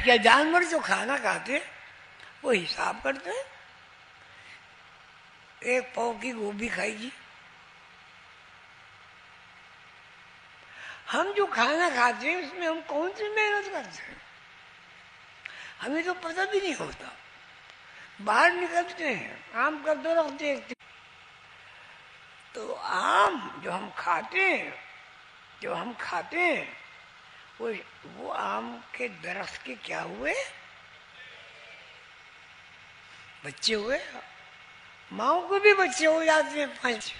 S1: کیا جانور جو کھانا کھاتے وہ حساب کرتے ہیں؟ ایک پاؤ کی گوبھی کھائی گی. ہم جو کھانا کھاتے ہیں اس میں ہم کون سی محنت کرتے ہیں؟ ہمیں تو پتہ بھی نہیں ہوتا. باہر نکلتے ہیں، آم کا درخت دیکھتے ہیں تو آم جو ہم کھاتے ہیں وہ آم کے درخت کے کیا ہوئے؟ بچے ہوئے. ماؤں کو بھی بچے ہو جاتے ہیں 5.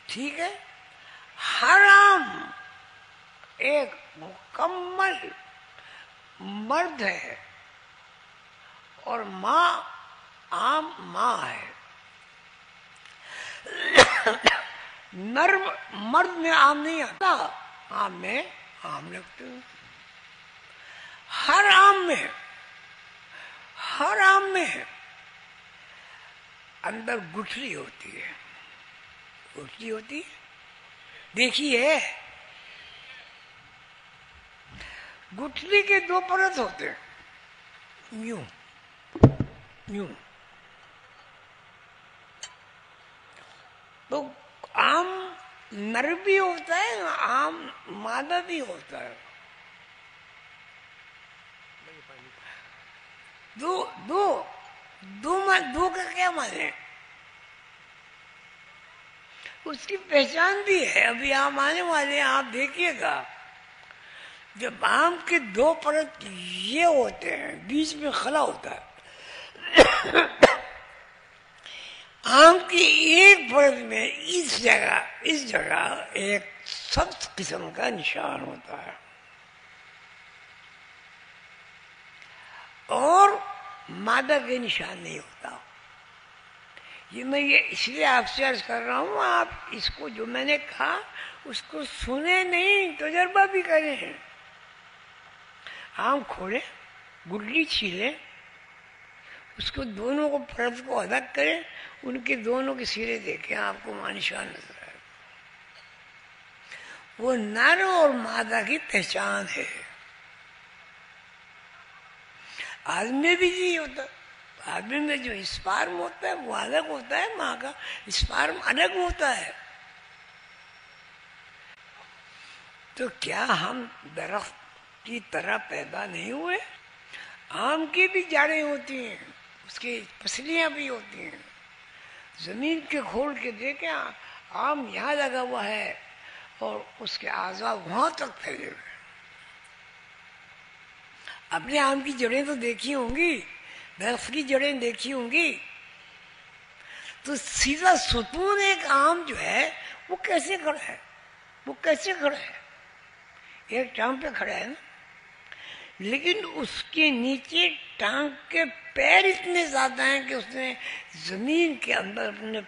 S1: ٹھیک ہے. ہر آم ایک مکمل مرد ہے اور آم ماں ہے. نرم مرد میں آم نہیں آتا، آم میں آم لگتے ہیں. ہر آم میں اندر گٹھلی ہوتی ہے. دیکھیے گٹھلی کے 2 پرت ہوتے ہیں، یوں. تو آم نر بھی ہوتا ہے، آم مادہ بھی ہوتا ہے. دو کا کیا مانے؟ اس کی پہچان بھی ہے. ابھی آم آنے والے ہیں، آپ دیکھیے گا. جب آم کے 2 پرت یہ ہوتے ہیں، بیچ میں خلا ہوتا ہے. آم کی ایک پرت میں اس جگہ ایک سخت قسم کا نشان ہوتا ہے اور مادہ کے نشان نہیں ہوتا. یہ میں اس لیے آپ سے عرض کر رہا ہوں، آپ اس کو جو میں نے کہا اس کو سنیں نہیں، تجربہ بھی کریں. آم کھولے، گٹلی چھیلے، اس کو دونوں کو پرت کو الگ کریں، ان کے دونوں کے سرے دیکھیں، آپ کو وہاں نشان نظر آئے. وہ نر اور مادہ کی پہچان ہے. آدمی میں بھی یہی ہوتا ہے. آدمی میں جو اسپارم ہوتا ہے وہ الگ ہوتا ہے، ماں کا اسپارم الگ ہوتا ہے. تو کیا ہم درخت کی طرح پیدا نہیں ہوئے؟ آم کی بھی جڑیں ہوتی ہیں، اس کی پسلیاں بھی ہوتی ہیں. زمین کے کھول کے دیکھیں، آم یہاں لگا ہوا ہے اور اس کے اعضاء وہاں تک پھیلے ہوئے. اپنے آم کی جڑیں تو دیکھی ہوں گی، درخت کی جڑیں دیکھی ہوں گی. تو سیدھا ستون ایک آم جو ہے وہ کیسے کھڑا ہے؟ ایک ٹانگ پہ کھڑا ہے نا، لیکن اس کے نیچے ٹانگ کے پیر اتنے زیادہ ہیں کہ اس نے زمین کے اندر اپنے.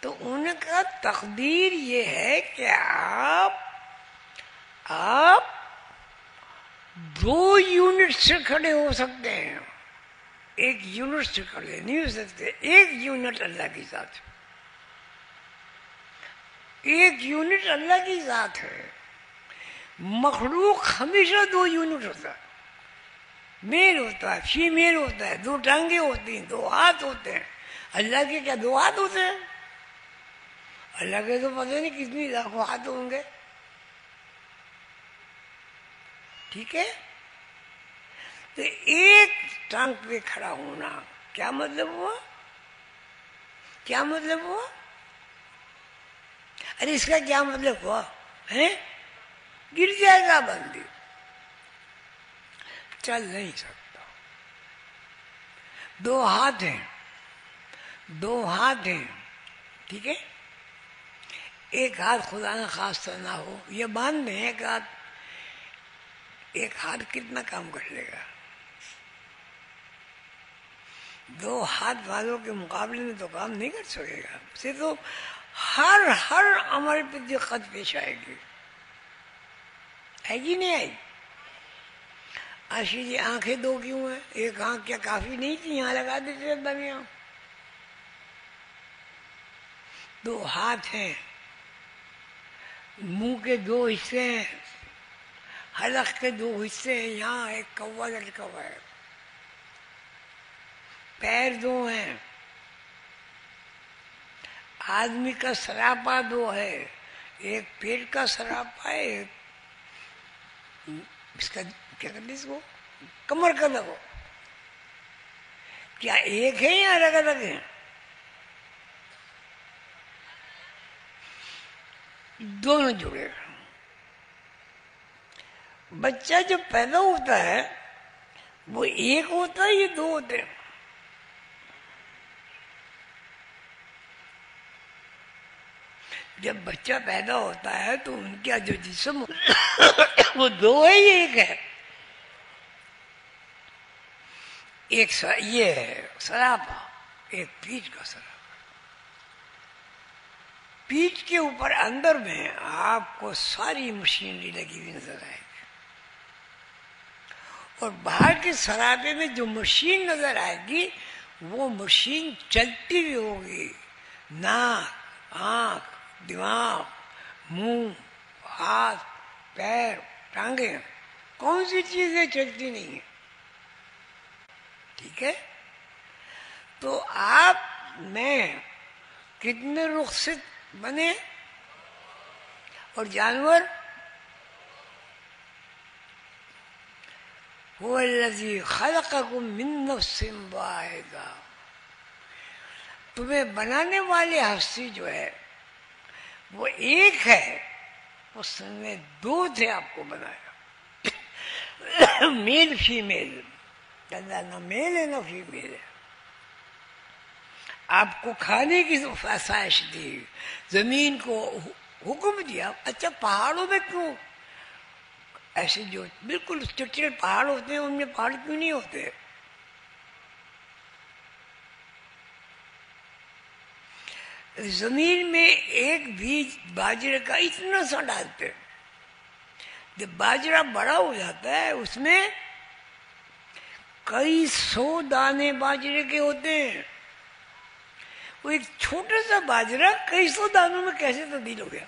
S1: تو انہوں نے کہا تقدیر یہ ہے کہ آپ 2 یونٹ سے کھڑے ہو سکتے ہیں، 1 یونٹ سے کھڑے نہیں ہو سکتے. 1 یونٹ اللہ کی ذات ہے. 1 یونٹ اللہ کی ذات ہے. مخلوق ہمیشہ 2 یونٹ ہوتا ہے. میل ہوتا ہے، فیمیل ہوتا ہے، 2 ٹانگیں ہوتی ہیں، 2 ہاتھ ہوتے ہیں. اللہ کے کیا 2 ہاتھ ہوتے ہیں؟ اللہ کے تو پتہ نہیں کتنی لاکھوں ہاتھ ہوں گے. ٹھیک ہے. تو ایک ٹانگ پہ کھڑا ہونا کیا مطلب ہوا؟ کیا مطلب ہوا؟ ارے اس کا کیا مطلب ہوا ہے؟ گر جائے گا بندی، چل نہیں سکتا. دو ہاتھ ہیں، دو ہاتھ ہیں، ٹھیک ہے، ایک ہاتھ خدا نہ خواستہ نہ ہو، یہ باندھ دیں ایک ہاتھ کتنا کام کر لے گا؟ دو ہاتھ والوں کے مقابلے میں تو کام نہیں کر سکے گا. اسے تو ہر عمل پہ دقت پیش آئے گی. ہے کہ نہیں آئی؟ آشی جی آنکھیں دو کیوں ہیں؟ ایک آنکھ کیا کافی نہیں تھی؟ یہاں لگا دیتے دنیا. دو ہاتھ ہیں، منہ کے دو حصے ہیں، حلق کے دو حصے ہیں، یہاں ایک کوا لٹکا ہوا ہے. پیر دو ہیں، آدمی کا سراپا دو ہے، ایک پیٹ کا سراپا ہے، ایک اس کا کیا کہتے اس کو کمر کا دبو. کیا ایک ہے یا الگ الگ ہے؟ دونوں جڑے. بچہ جب پیدا ہوتا ہے وہ ایک ہوتا ہے یا دو ہوتے ہیں؟ جب بچہ پیدا ہوتا ہے تو ان کا جو جسم وہ دو ہے یا ایک ہے؟ ایک یہ ہے سراپا، ایک پیٹ کا سراپا. پیٹ کے اوپر اندر میں آپ کو ساری مشینری لگی ہوئی نظر آئے گی، اور باہر کے سراپے میں جو مشین نظر آئے گی وہ مشین چلتی بھی ہوگی. ناک، آنکھ، دماغ، منہ، ہاتھ، پیر، ٹانگیں، کون سی چیزیں چلتی نہیں ہیں؟ ٹھیک ہے. تو آپ میں کتنے رخصت بنے؟ اور جانور؟ هو الذی خلقکم من نفس واحدہ. تمہیں بنانے والے ہستی جو ہے وہ ایک ہے، اس نے دو تھے آپ کو بنایا. میل فیمیل، اللہ نہ میل ہے نہ فیمیل ہے. آپ کو کھانے کی آسائش دی، زمین کو حکم دیا. اچھا پہاڑوں میں کیوں ایسے جو بالکل چٹچڑے پہاڑ ہوتے ہیں ان میں پہاڑ کیوں نہیں ہوتے؟ زمین میں ایک بیج باجرے کا اتنا سا ڈالتے، جب باجرہ بڑا ہو جاتا ہے اس میں کئی سو دانے باجرے کے ہوتے ہیں. وہ ایک چھوٹا سا باجرہ کئی سو دانوں میں کیسے تبدیل ہو گیا؟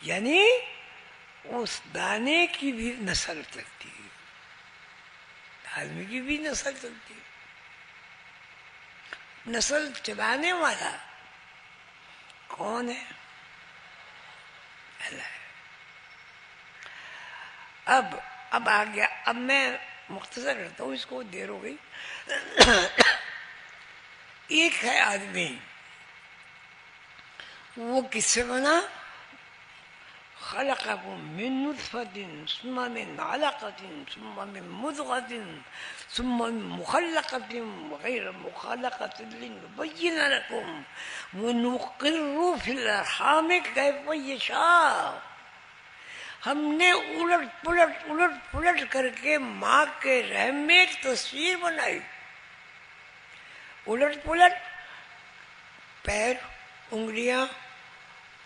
S1: یعنی اس دانے کی بھی نسل چلتی ہے، آدمی کی بھی نسل چلتی ہے. نسل چلانے والا کون ہے؟ اللہ ہے. اب آ گیا. اب میں مختصر کرتا ہوں، اس کو دیر ہو گئی. ایک ہے آدمی، وہ کس سے بنا؟ خلقکم من نطفۃ ثم من علقۃ ثم من مضغۃ ثم من مخلقۃ وغیر مخلقۃ لنبین لکم ونقر فی الارحام کیف یشاء. ہم نے الٹ پلٹ کر کے ماں کے رحم میں ایک تصویر بنائی. الٹ پلٹ، پیر، انگلیاں،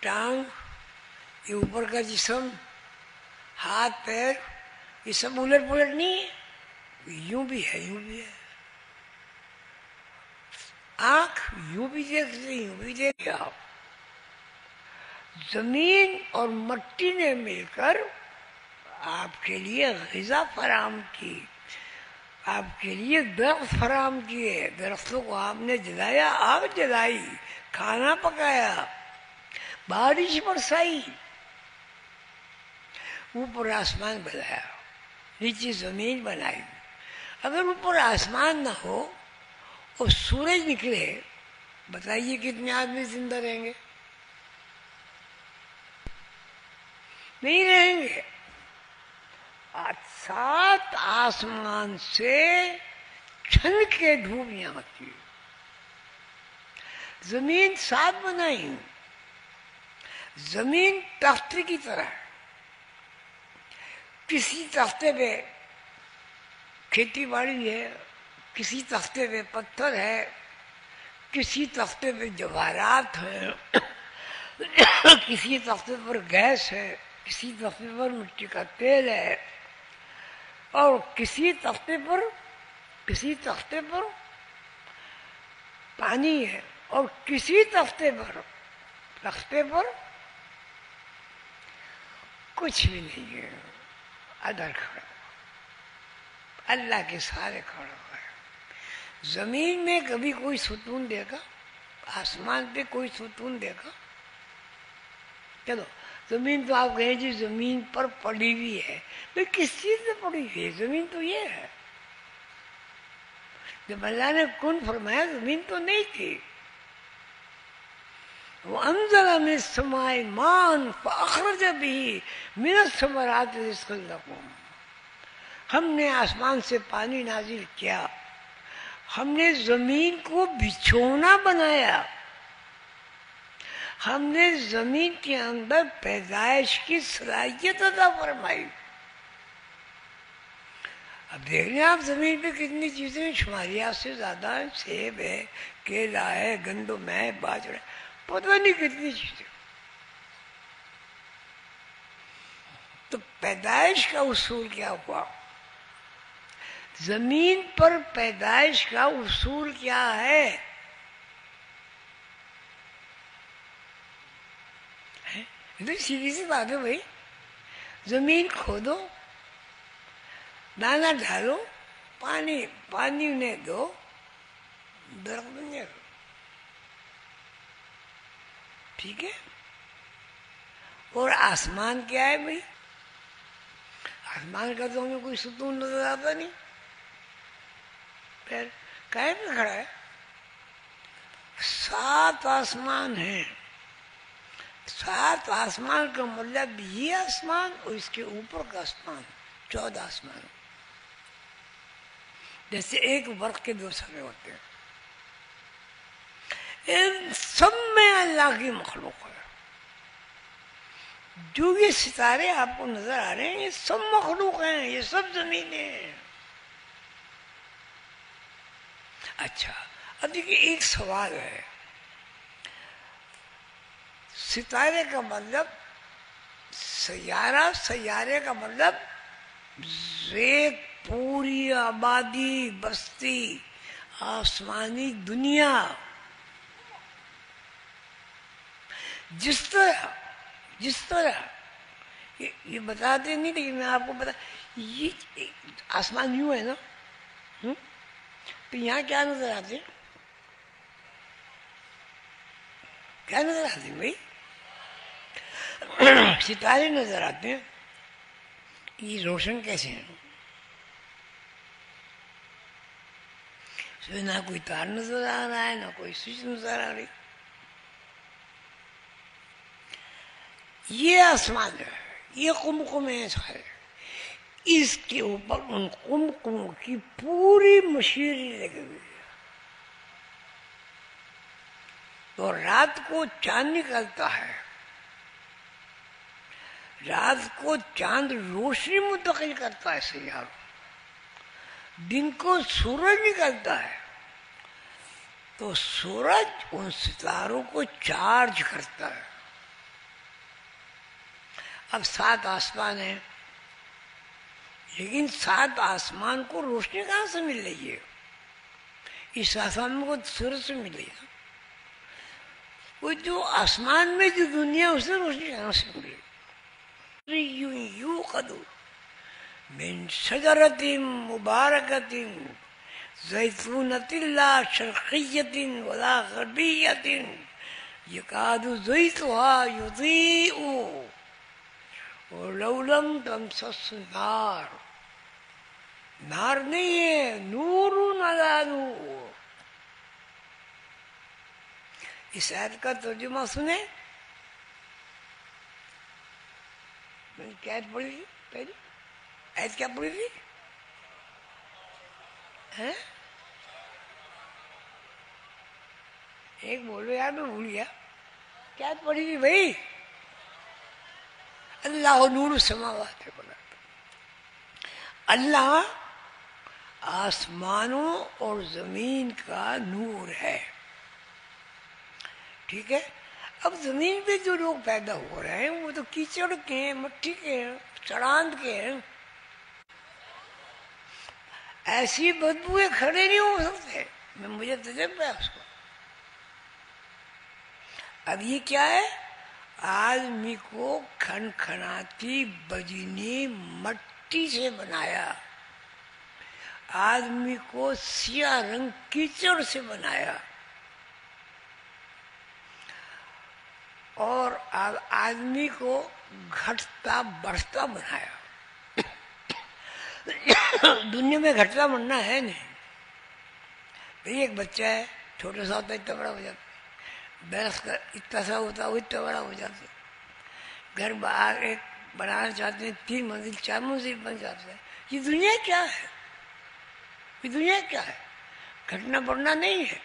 S1: ٹانگ، یہ اوپر کا جسم، ہاتھ، پیر، یہ سب الٹ پلٹ نہیں ہے، یوں بھی ہے یوں بھی ہے. آنکھ یوں بھی دیکھتے یوں بھی دیکھتے. آپ زمین اور مٹی نے مل کر آپ کے لیے غذا فراہم کی، آپ کے لیے درخت فراہم کیے. درختوں کو آپ نے جلایا، آگ جلائی، کھانا پکایا، بارش برسائی، اوپر آسمان بنایا، نیچے زمین بنائی. اگر اوپر آسمان نہ ہو اور سورج نکلے، بتائیے کتنے آدمی زندہ رہیں گے؟ نہیں رہیں گے۔ سات آسمان سے چھن کے دھوپ یہاں آتی ہے۔ زمین سات بنائی، زمین تختے کی طرح ہے۔ کسی تختے پہ کھیتی باڑی ہے، کسی تختے پہ پتھر ہے، کسی تختے پہ جواہرات ہیں، کسی تختے پر گیس ہے، کسی تختے پر مٹی کا تیل ہے، اور کسی تختے پر پانی ہے، اور کسی تختے پر کچھ بھی نہیں ہے، ادھر کھڑا اللہ کے سارے کھڑا ہوا ہے۔ زمین میں کبھی کوئی ستون دیکھا؟ آسمان پہ کوئی ستون دیکھا؟ چلو زمین تو آپ کہیں جی زمین پر پڑی ہوئی ہے، تو کس چیز سے پڑی ہوئی ہے؟ زمین تو یہ ہے، جب اللہ نے کن فرمایا زمین تو نہیں تھی۔ وَأَنزَلَ مِنَ السَّمَاءِ مَاءً فَأَخْرَجَ بِهِ مِنَ الثَّمَرَاتِ رِزْقًا لَكُمْ۔ ہم نے آسمان سے پانی نازل کیا، ہم نے زمین کو بچھونا بنایا، ہم نے زمین کے اندر پیدائش کی صلاحیت عطا فرمائی۔ اب دیکھ لیں آپ زمین پہ کتنی چیزیں شماریات سے زیادہ ہیں، سیب ہے، کیلا ہے، گندم ہے، باجرا ہے، پتہ نہیں کتنی چیزیں۔ تو پیدائش کا اصول کیا ہوا؟ زمین پر پیدائش کا اصول کیا ہے؟ سیدھی سی بات ہے بھائی، زمین کھودو، دانا ڈالو، پانی انہیں دو، درخت بن جائے گا۔ ٹھیک ہے؟ اور آسمان کیا ہے بھائی؟ آسمان کا تو ہمیں کوئی ستون نظر آتا نہیں، پھر کہے پہ کھڑا ہے؟ سات آسمان ہیں، سات آسمان کا مطلب یہ آسمان اور اس کے اوپر کا آسمان، 14 آسمان، جیسے ایک ورق کے 2 سرے ہوتے ہیں۔ ان سب میں اللہ کی مخلوق ہے۔ جو یہ ستارے آپ کو نظر آ رہے ہیں یہ سب مخلوق ہیں، یہ سب زمینیں ہیں۔ اچھا اب دیکھیے ایک سوال ہے، ستارے کا مطلب سیارہ، سیارے کا مطلب ایک پوری آبادی، بستی، آسمانی دنیا۔ جس طرح یہ بتاتے نہیں، لیکن میں آپ کو بتا، یہ آسمان یوں ہے نا، تو یہاں کیا نظر آتے ہیں؟ کیا نظر آتے ہیں بھائی؟ ستارے نظر آتے ہیں۔ یہ روشن کیسے ہیں؟ اس میں نہ کوئی تار نظر آ رہا ہے، نہ کوئی سوئچ نظر آ رہی۔ یہ آسمان ہے، یہ قمقمے ہیں سارے، اس کے اوپر ان قمقموں کی پوری مشیری لگی ہوئی ہے۔ تو رات کو چاند نکلتا ہے، رات کو چاند روشنی منتقل کرتا ہے سیاروں، دن کو سورج نکلتا ہے تو سورج ان ستاروں کو چارج کرتا ہے۔ اب 7 آسمان ہیں، لیکن 7 آسمان کو روشنی کہاں سے مل رہی ہے؟ اس آسمان کو سورج سے مل رہی ہے۔ وہ جو آسمان میں جو دنیا اسے روشنی کہاں سے مل رہی ہے؟ یوقد من شجرۃ مبارکۃ زیتونۃ لا شرقیۃ ولا غربیۃ یکاد زیتها یضیء ولو لم تمسس نار نہیں ہے، نور علی نور، اس آیت کا ترجمہ سنیں. کیا آیت پڑھی تھی پہلی؟ آیت کیا پڑھی تھی؟ ایک بولو یار، میں بھول گیا. کیا آیت پڑھی تھی بھائی؟ اللہ نور السماوات والارض. اللہ آسمانوں اور زمین کا نور ہے. ٹھیک ہے. اب زمین پہ جو لوگ پیدا ہو رہے ہیں وہ تو کیچڑ کے ہیں، مٹی کے ہیں، چڑاند کے ہیں. ایسی بدبوئیں کھڑے نہیں ہو سکتے. مجھے تجربہ ہے اس کو. اب یہ کیا ہے؟ آدمی کو کھنکھناتی بجنی مٹی سے بنایا، آدمی کو سیاہ رنگ کیچڑ سے بنایا، اور آدمی کو گھٹتا بڑھتا بنایا. دنیا میں گھٹتا بڑھنا ہے نہیں. ایک بچہ ہے، چھوٹا سا ہوتا ہے اتنا بڑا ہو جاتا ہے. برس کا اتنا سا ہوتا ہے وہ اتنا بڑا ہو جاتا ہے. گھر باہر ایک بنانا چاہتے ہیں 3 منزل 4 منزل بن جاتا ہے. یہ دنیا کیا ہے؟ یہ دنیا کیا ہے؟ گھٹنا بڑھنا نہیں ہے.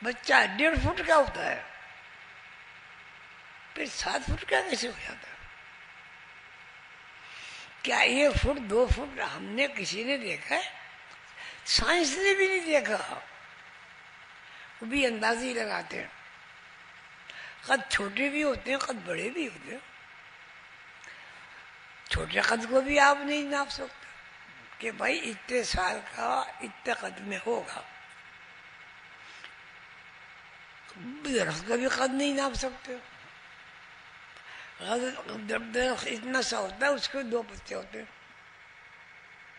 S1: بچہ 1.5 فٹ کا ہوتا ہے، پھر 7 فٹ کا کیسے ہو جاتا ہے؟ کیا 1 فٹ 2 فٹ ہم نے کسی نے دیکھا ہے؟ سائنس نے بھی نہیں دیکھا. وہ بھی اندازی لگاتے ہیں. قد چھوٹے بھی ہوتے ہیں، قد بڑے بھی ہوتے ہیں. چھوٹے قد کو بھی آپ نہیں ناپ سکتے کہ بھائی اتنے سال کا اتنے قد میں ہوگا. درخت کا بھی قد نہیں ناپ سکتے. درخت اتنا سا ہوتا ہے، اس کے 2 پتے ہوتے ہیں.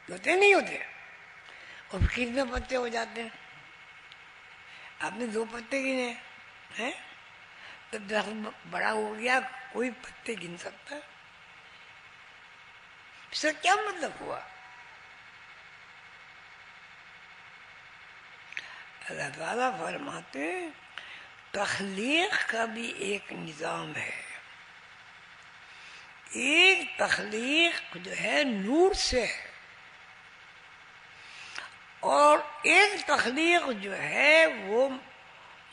S1: ہوتے نہیں ہوتے؟ اور کتنے پتے ہو جاتے ہیں؟ آپ نے 2 پتے گنے ہیں تو درخت بڑا ہو گیا، کوئی پتے گن سکتا ہے؟ اس کا کیا مطلب ہوا؟ اللہ تعالیٰ فرماتے ہیں تخلیق کا بھی ایک نظام ہے. ایک تخلیق جو ہے نور سے ہے، اور ایک تخلیق جو ہے وہ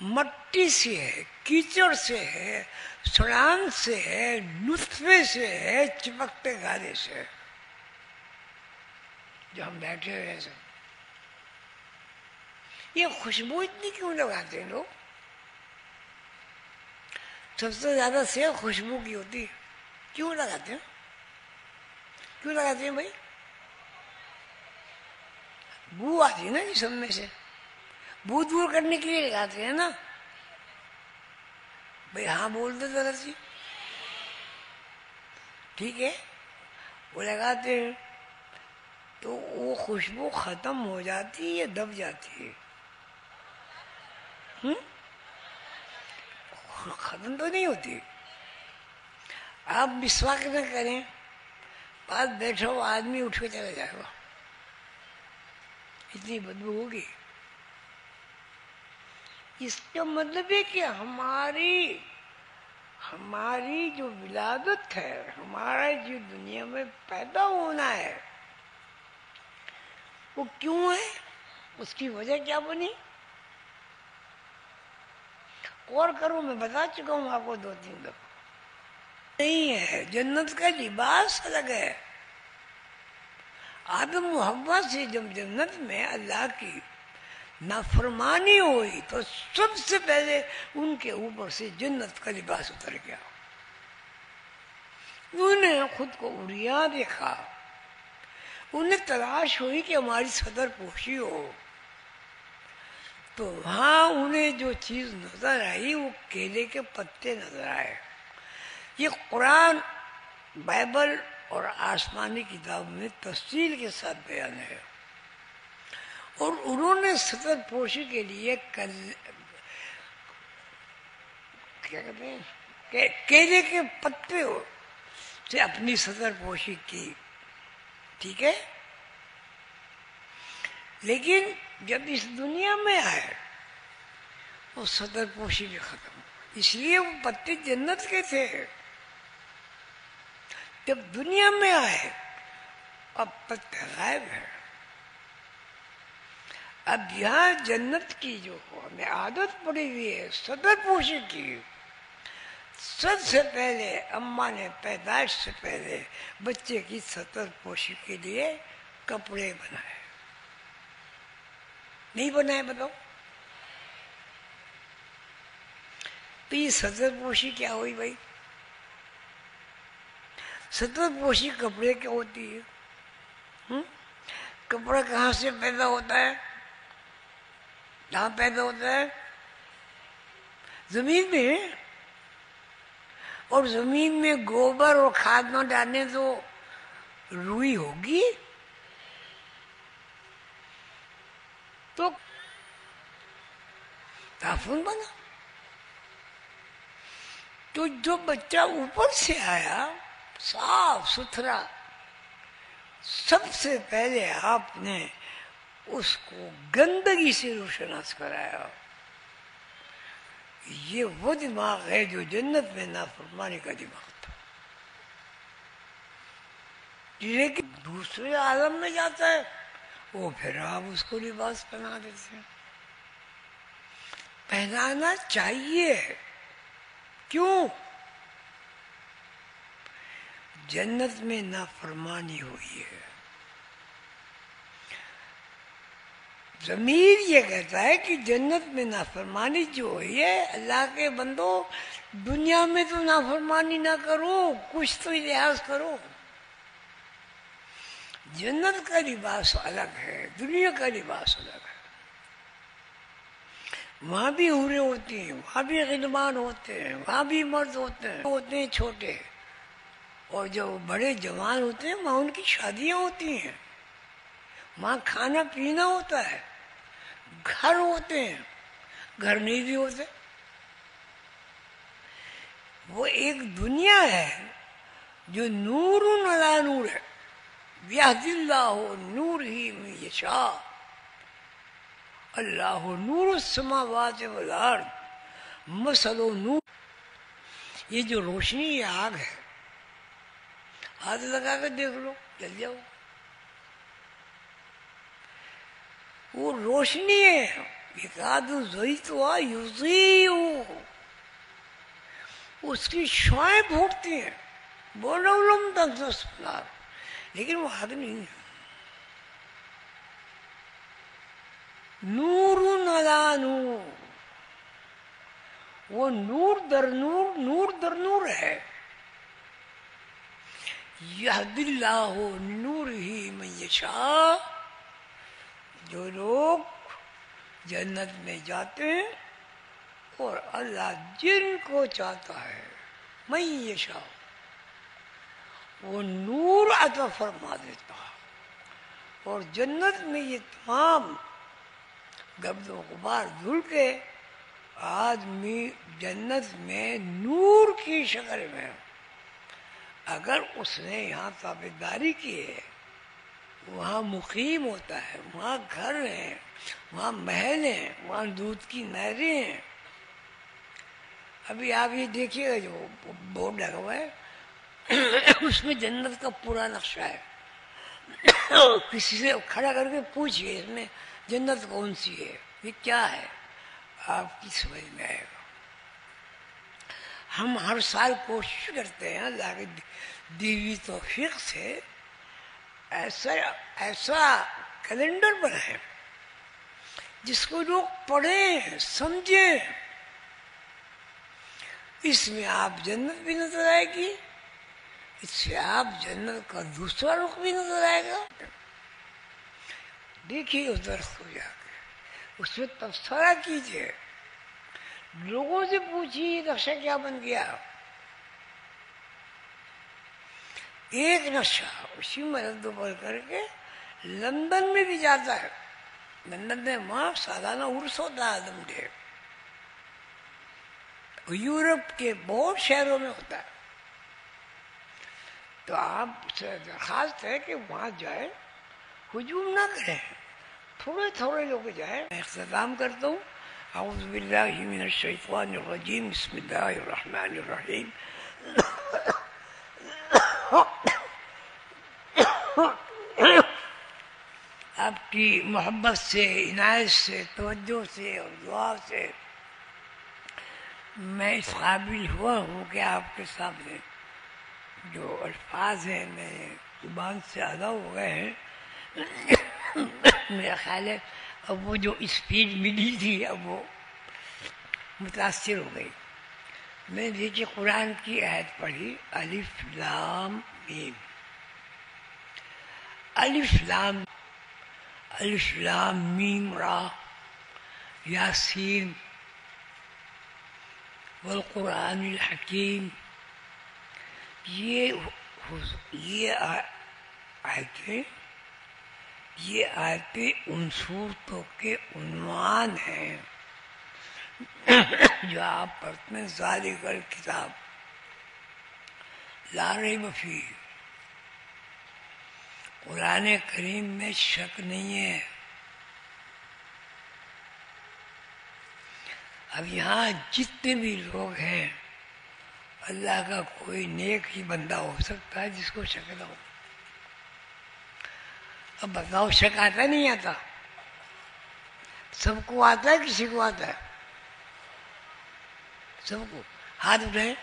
S1: مٹی سے ہے، کیچڑ سے ہے، سڑان سے ہے، نطفے سے ہے، چپکتے گالے سے. جو ہم بیٹھے ہوئے ہیں سب، یہ خوشبو اتنی کیوں لگاتے ہیں لوگ؟ سب سے زیادہ سے خوشبو کی ہوتی ہے. کیوں لگاتے ہیں؟ کیوں لگاتے ہیں بھائی؟ بو آتی ہے نا جی سب میں سے، بو دور کرنے کے لیے لگاتے ہیں نا بھائی. ہاں بول دو ذرا سی. ٹھیک ہے، وہ لگاتے ہیں تو وہ خوشبو ختم ہو جاتی ہے یا دب جاتی ہے؟ ختم تو نہیں ہوتی. آپ مسواک نہ کریں، پاس بیٹھا ہو آدمی اٹھ کے چلا جائے گا، اتنی بدبو ہوگی. اس کا مطلب ہے کہ ہماری جو ولادت ہے، ہمارا جو دنیا میں پیدا ہونا ہے، وہ کیوں ہے؟ اس کی وجہ کیا بنی؟ غور کرو، میں بتا چکا ہوں آپ کو 2-3 دفعہ. نہیں ہے. جنت کا لباس الگ ہے. آدم و حوا سے جب جنت میں اللہ کی نافرمانی ہوئی تو سب سے پہلے ان کے اوپر سے جنت کا لباس اتر گیا. انہوں نے خود کو عریا دیکھا. انہیں تلاش ہوئی کہ ہماری صدر پوشی ہو، تو وہاں انہیں جو چیز نظر آئی وہ کیلے کے پتے نظر آئے. یہ قرآن، بائبل اور آسمانی کتاب میں تفصیل کے ساتھ بیان ہے. اور انہوں نے صدر پوشی کے لیے کیا کہتے ہیں کیلے کے پتے سے اپنی صدر پوشی کی. ٹھیک ہے، لیکن جب اس دنیا میں آئے وہ صدر پوشی بھی ختم. اس لیے وہ پتے جنت کے تھے. جب دنیا میں آئے اب پتے غائب ہے. اب یہاں جنت کی جو ہمیں عادت پڑی ہوئی ہے صدر پوشی کی، سب سے پہلے اماں نے پیدائش سے پہلے بچے کی صدر پوشی کے لیے کپڑے بنائے. نہیں بنائے بتاؤ؟ تو یہ صدر پوشی کیا ہوئی بھائی؟ صدر پوشی کپڑے کیا ہوتی ہے؟ کپڑا کہاں سے پیدا ہوتا ہے؟ کہاں پیدا ہوتا ہے؟ زمین میں. اور زمین میں گوبر اور کھاد نہ ڈالنے تو روئی ہوگی؟ تو تعفن بنا. تو جو بچہ اوپر سے آیا صاف ستھرا، سب سے پہلے آپ نے اس کو گندگی سے روشناس کرایا. یہ وہ دماغ ہے جو جنت میں نافرمانی کا دماغ تھا. لیکن دوسرے عالم میں جاتا ہے وہ پھر آپ اس کو لباس پہنا دیتے ہیں. پہنانا چاہیے. کیوں؟ جنت میں نافرمانی ہوئی ہے. ضمیر یہ کہتا ہے کہ جنت میں نافرمانی جو ہوئی ہے، اللہ کے بندو دنیا میں تو نافرمانی نہ کرو، کچھ تو لحاظ کرو. جنت کا لباس الگ ہے، دنیا کا لباس الگ ہے. وہاں بھی حوریں ہوتی ہیں، وہاں بھی غلمان ہوتے ہیں، وہاں بھی مرد ہوتے ہیں چھوٹے، اور جو بڑے جوان ہوتے ہیں وہاں ان کی شادیاں ہوتی ہیں، وہاں کھانا پینا ہوتا ہے، گھر ہوتے ہیں، گھر نہیں بھی ہوتے. وہ ایک دنیا ہے جو نور علی نور ہے. یہدی اللہ نور ہی من یشاء. اللہ نور السماوات والارض مثل نور. یہ جو روشنی یہ آگ ہے، ہاتھ لگا کے دیکھ لو جل جاؤ. وہ روشنی ہے. اس کی شعائیں پھوٹتی ہیں، لیکن وہ آگ نہیں ہے. نور علی نور. وہ نور در نور، نور در نور ہے. یہدی اللہ نور ہی من یشاء. جو لوگ جنت میں جاتے ہیں اور اللہ جن کو چاہتا ہے من یشاء وہ نور عطا فرما دیتا ہے. اور جنت میں یہ تمام گرد و غبار دھل کے آدمی جنت میں نور کی شکل میں، اگر اس نے یہاں تابعداری کی ہے، وہاں مقیم ہوتا ہے، وہاں گھر ہیں، وہاں محل ہیں، وہاں دودھ کی نہریں ہیں. ابھی آپ یہ دیکھیے گا جو بورڈ لگا ہوا ہے اس میں جنت کا پورا نقشہ ہے. کسی سے کھڑا کر کے پوچھئے اس میں جنت کون سی ہے، یہ کیا ہے، آپ کی سمجھ میں آئے گا. ہم ہر سال کوشش کرتے ہیں اللہ کی دیوی توفیق سے ایسا کیلنڈر بنائیں جس کو لوگ پڑھیں سمجھیں. اس میں آپ جنت بھی نظر آئے گی، اس سے آپ جنت کا دوسرا رخ بھی نظر آئے گا. دیکھیے اس درخت کو جا کے، اس میں تبصرہ کیجیے، لوگوں سے پوچھیے یہ نقشہ کیا بن گیا. ایک نقشہ اسی مرد پر کر کے لندن میں بھی جاتا ہے. لندن میں وہاں سالانہ عرس ہوتا ہے آدم ڈے. یورپ کے بہت شہروں میں ہوتا ہے. تو آپ سے درخواست ہے کہ وہاں جائیں، ہجوم نہ کریں، تھوڑے تھوڑے لوگ جائیں. میں اختتام کرتا ہوں. اعوذ باللہ من الشیطان الرجیم بسم اللہ الرحمن الرحیم آپ کی محبت سے، عنایت سے، توجہ سے اور دعا سے میں اس قابل ہوا ہوں کہ آپ کے سامنے جو الفاظ ہیں میرے زبان سے ادا ہو گئے ہیں. میرا خیال ہے اب وہ جو اسپیڈ ملی تھی اب وہ متاثر ہو گئی. میں نے دیکھیے قرآن کی آیت پڑھی الف لام میم. الف لام میم را یاسین والقرآن الحکیم. یہ آیتیں ان صورتوں کے عنوان ہیں جو آپ پڑھتے ہیں. ذالک الکتاب لا ریب فیہ. قرآن کریم میں شک نہیں ہے. اب یہاں جتنے بھی لوگ ہیں اللہ کا کوئی نیک ہی بندہ ہو سکتا ہے جس کو شک نہ ہو. اب بتاؤ شک آتا نہیں آتا؟ سب کو آتا ہے، کسی کو آتا ہے؟ سب کو. ہاتھ اٹھائیں.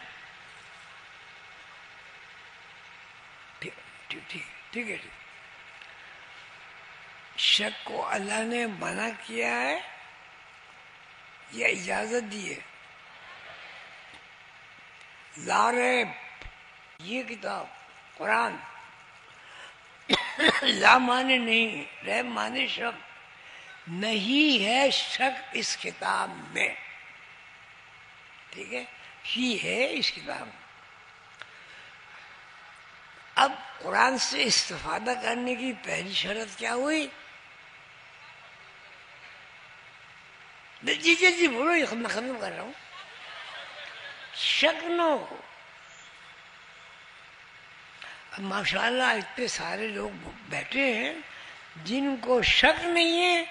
S1: ٹھیک ہے. شک کو اللہ نے منع کیا ہے یا اجازت دی ہے؟ لا ریب یہ کتاب قرآن لا مانے نہیں، ریب مانے شک. نہیں ہے شک اس کتاب میں. ٹھیک ہے، ہی ہے اس کتاب میں. اب قرآن سے استفادہ کرنے کی پہلی شرط کیا ہوئی؟ جی بولو، میں ختم کر رہا ہوں. شک نہ ہو. اب ماشاء اللہ اتنے سارے لوگ بیٹھے ہیں جن کو شک نہیں ہے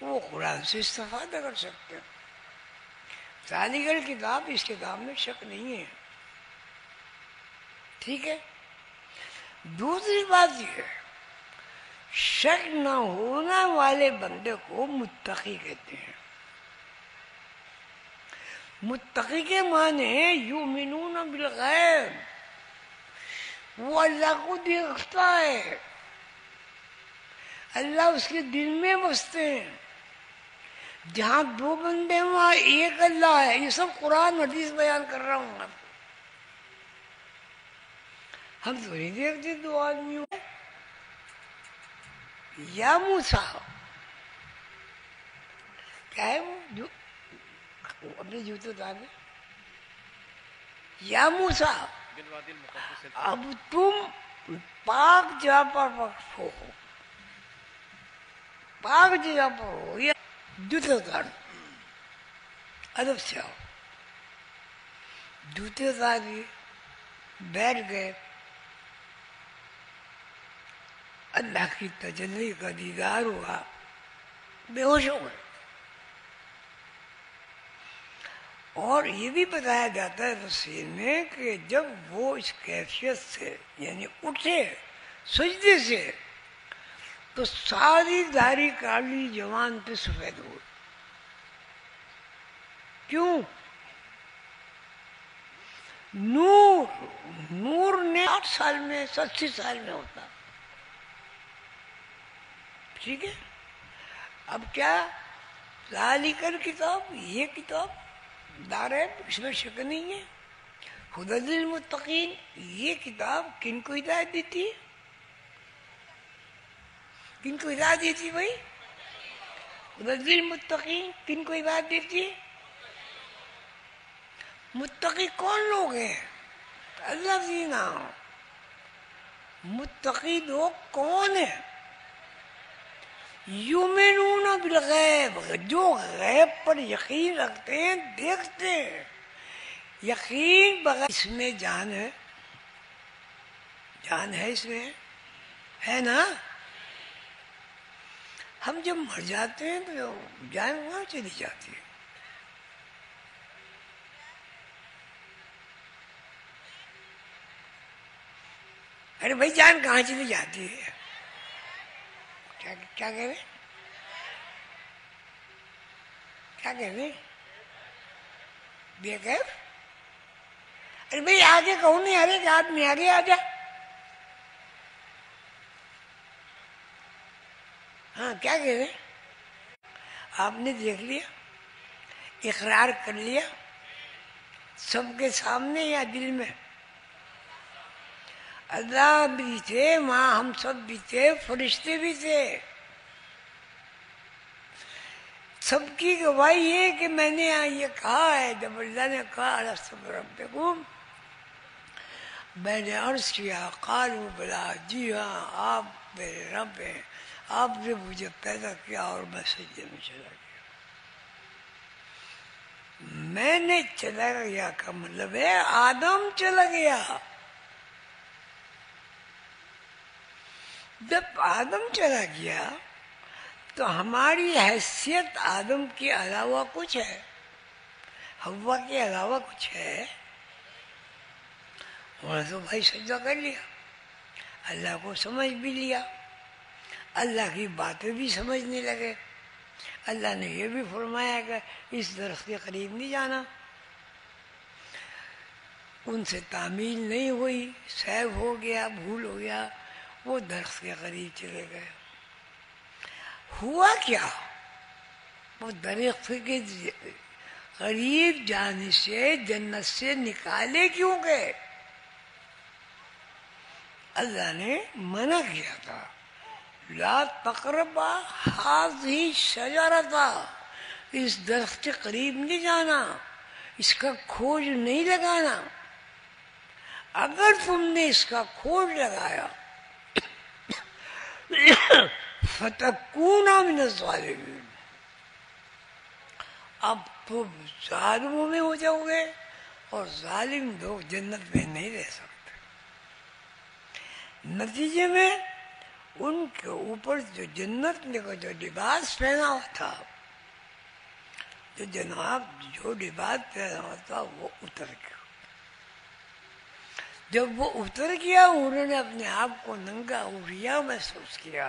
S1: وہ قرآن سے استفادہ کر سکتے ہیں. ذالک الکتاب، اس کتاب میں شک نہیں ہے. ٹھیک ہے. دوسری بات یہ ہے شک نہ ہونے والے بندے کو متقی کہتے ہیں. متقی کے معنی ہیں یؤمنون بالغیب. وہ اللہ کو دیکھتا ہے، اللہ اس کے دل میں بستے ہیں. جہاں دو بندے ہیں وہاں ایک اللہ ہے. یہ سب قرآن حدیث بیان کر رہا ہوں آپ کو. ہم تو نہیں دیکھتے دو آدمیوں یا موسیٰ کیا ہے وہ اپنے جوتے اتار لیں. یا موسیٰ اب تم پاک جگہ پر وقف ہو، پاک جگہ پر ہو، یا جوتے اتار ادب سے آؤ. جوتے اتار دیے، بیٹھ گئے. اللہ کی تجلی کا دیدار ہوا، بے ہوش ہو گئے. اور یہ بھی بتایا جاتا ہے تفسیر میں کہ جب وہ اس کیفیت سے یعنی اٹھے سجدے سے تو ساری داڑھی کالی جوان پہ سفید ہو. کیوں؟ نور نے 8 سال میں 80 سال میں ہوتا. ٹھیک ہے. اب کیا ذالک الکتاب، یہ کتاب لا ریب، اس میں شک نہیں ہے. ہدی للمتقین، یہ کتاب کن کو ہدایت دیتی ہے؟ کن کو ہدایت دیتی ہے بھائی؟ ہدی للمتقین کن کو ہدایت دیتی ہے؟ متقی کون لوگ ہیں؟ الذین. متقی لوگ کون ہیں؟ یؤمنون بالغیب، جو غیب پر یقین رکھتے ہیں، دیکھتے ہیں. یقین بغیر اس میں جان ہے، جان ہے اس میں، ہے نا. ہم جب مر جاتے ہیں تو جان وہاں چلی جاتی ہے. ارے بھائی جان کہاں چلی جاتی ہے؟ کیا کہہ رہے کیا کہہ رہے بے کیف؟ ارے بھائی آگے کہوں نہیں، ارے آدمی آگے آ جا. ہاں کیا کہہ رہے؟ آپ نے دیکھ لیا، اقرار کر لیا سب کے سامنے یا دل میں؟ اللہ بھی تھے، وہاں ہم سب بھی تھے، فرشتے بھی تھے. سب کی گواہی ہے کہ میں نے یہ کہا ہے. جب اللہ نے کہا الست بربکم، میں نے عرض کیا قالوا بلا، جی ہاں آپ میرے رب ہیں، آپ نے مجھے پیدا کیا اور میں سجدے میں چلا گیا. میں نے چلا گیا کا مطلب ہے آدم چلا گیا. جب آدم چلا گیا تو ہماری حیثیت آدم کے علاوہ کچھ ہے؟ حوا کے علاوہ کچھ ہے؟ انہوں نے تو بھائی سجدہ کر لیا، اللہ کو سمجھ بھی لیا، اللہ کی باتیں بھی سمجھنے لگے. اللہ نے یہ بھی فرمایا کہ اس درخت کے قریب نہیں جانا. ان سے تعمیل نہیں ہوئی، سہو ہو گیا، بھول ہو گیا، وہ درخت کے قریب چلے گئے. ہوا کیا؟ وہ درخت کے قریب جانے سے جنت سے نکالے کیوں گئے؟ اللہ نے منع کیا تھا، لا تقربا هذه الشجرۃ، اس درخت کے قریب نہیں جانا، اس کا کھوج نہیں لگانا. اگر تم نے اس کا کھوج لگایا فتکونا من الظالمین، اب تم ظالموں میں ہو جاؤ گے، اور ظالم لوگ جنت میں نہیں رہ سکتے. نتیجے میں ان کے اوپر جو جنت نے کا جو لباس پہنا ہوا تھا، جو جناب جو لباس پہنا ہوا تھا وہ اتر گیا. جب وہ اتر گیا انہوں نے اپنے آپ کو ننگا عریاں محسوس کیا.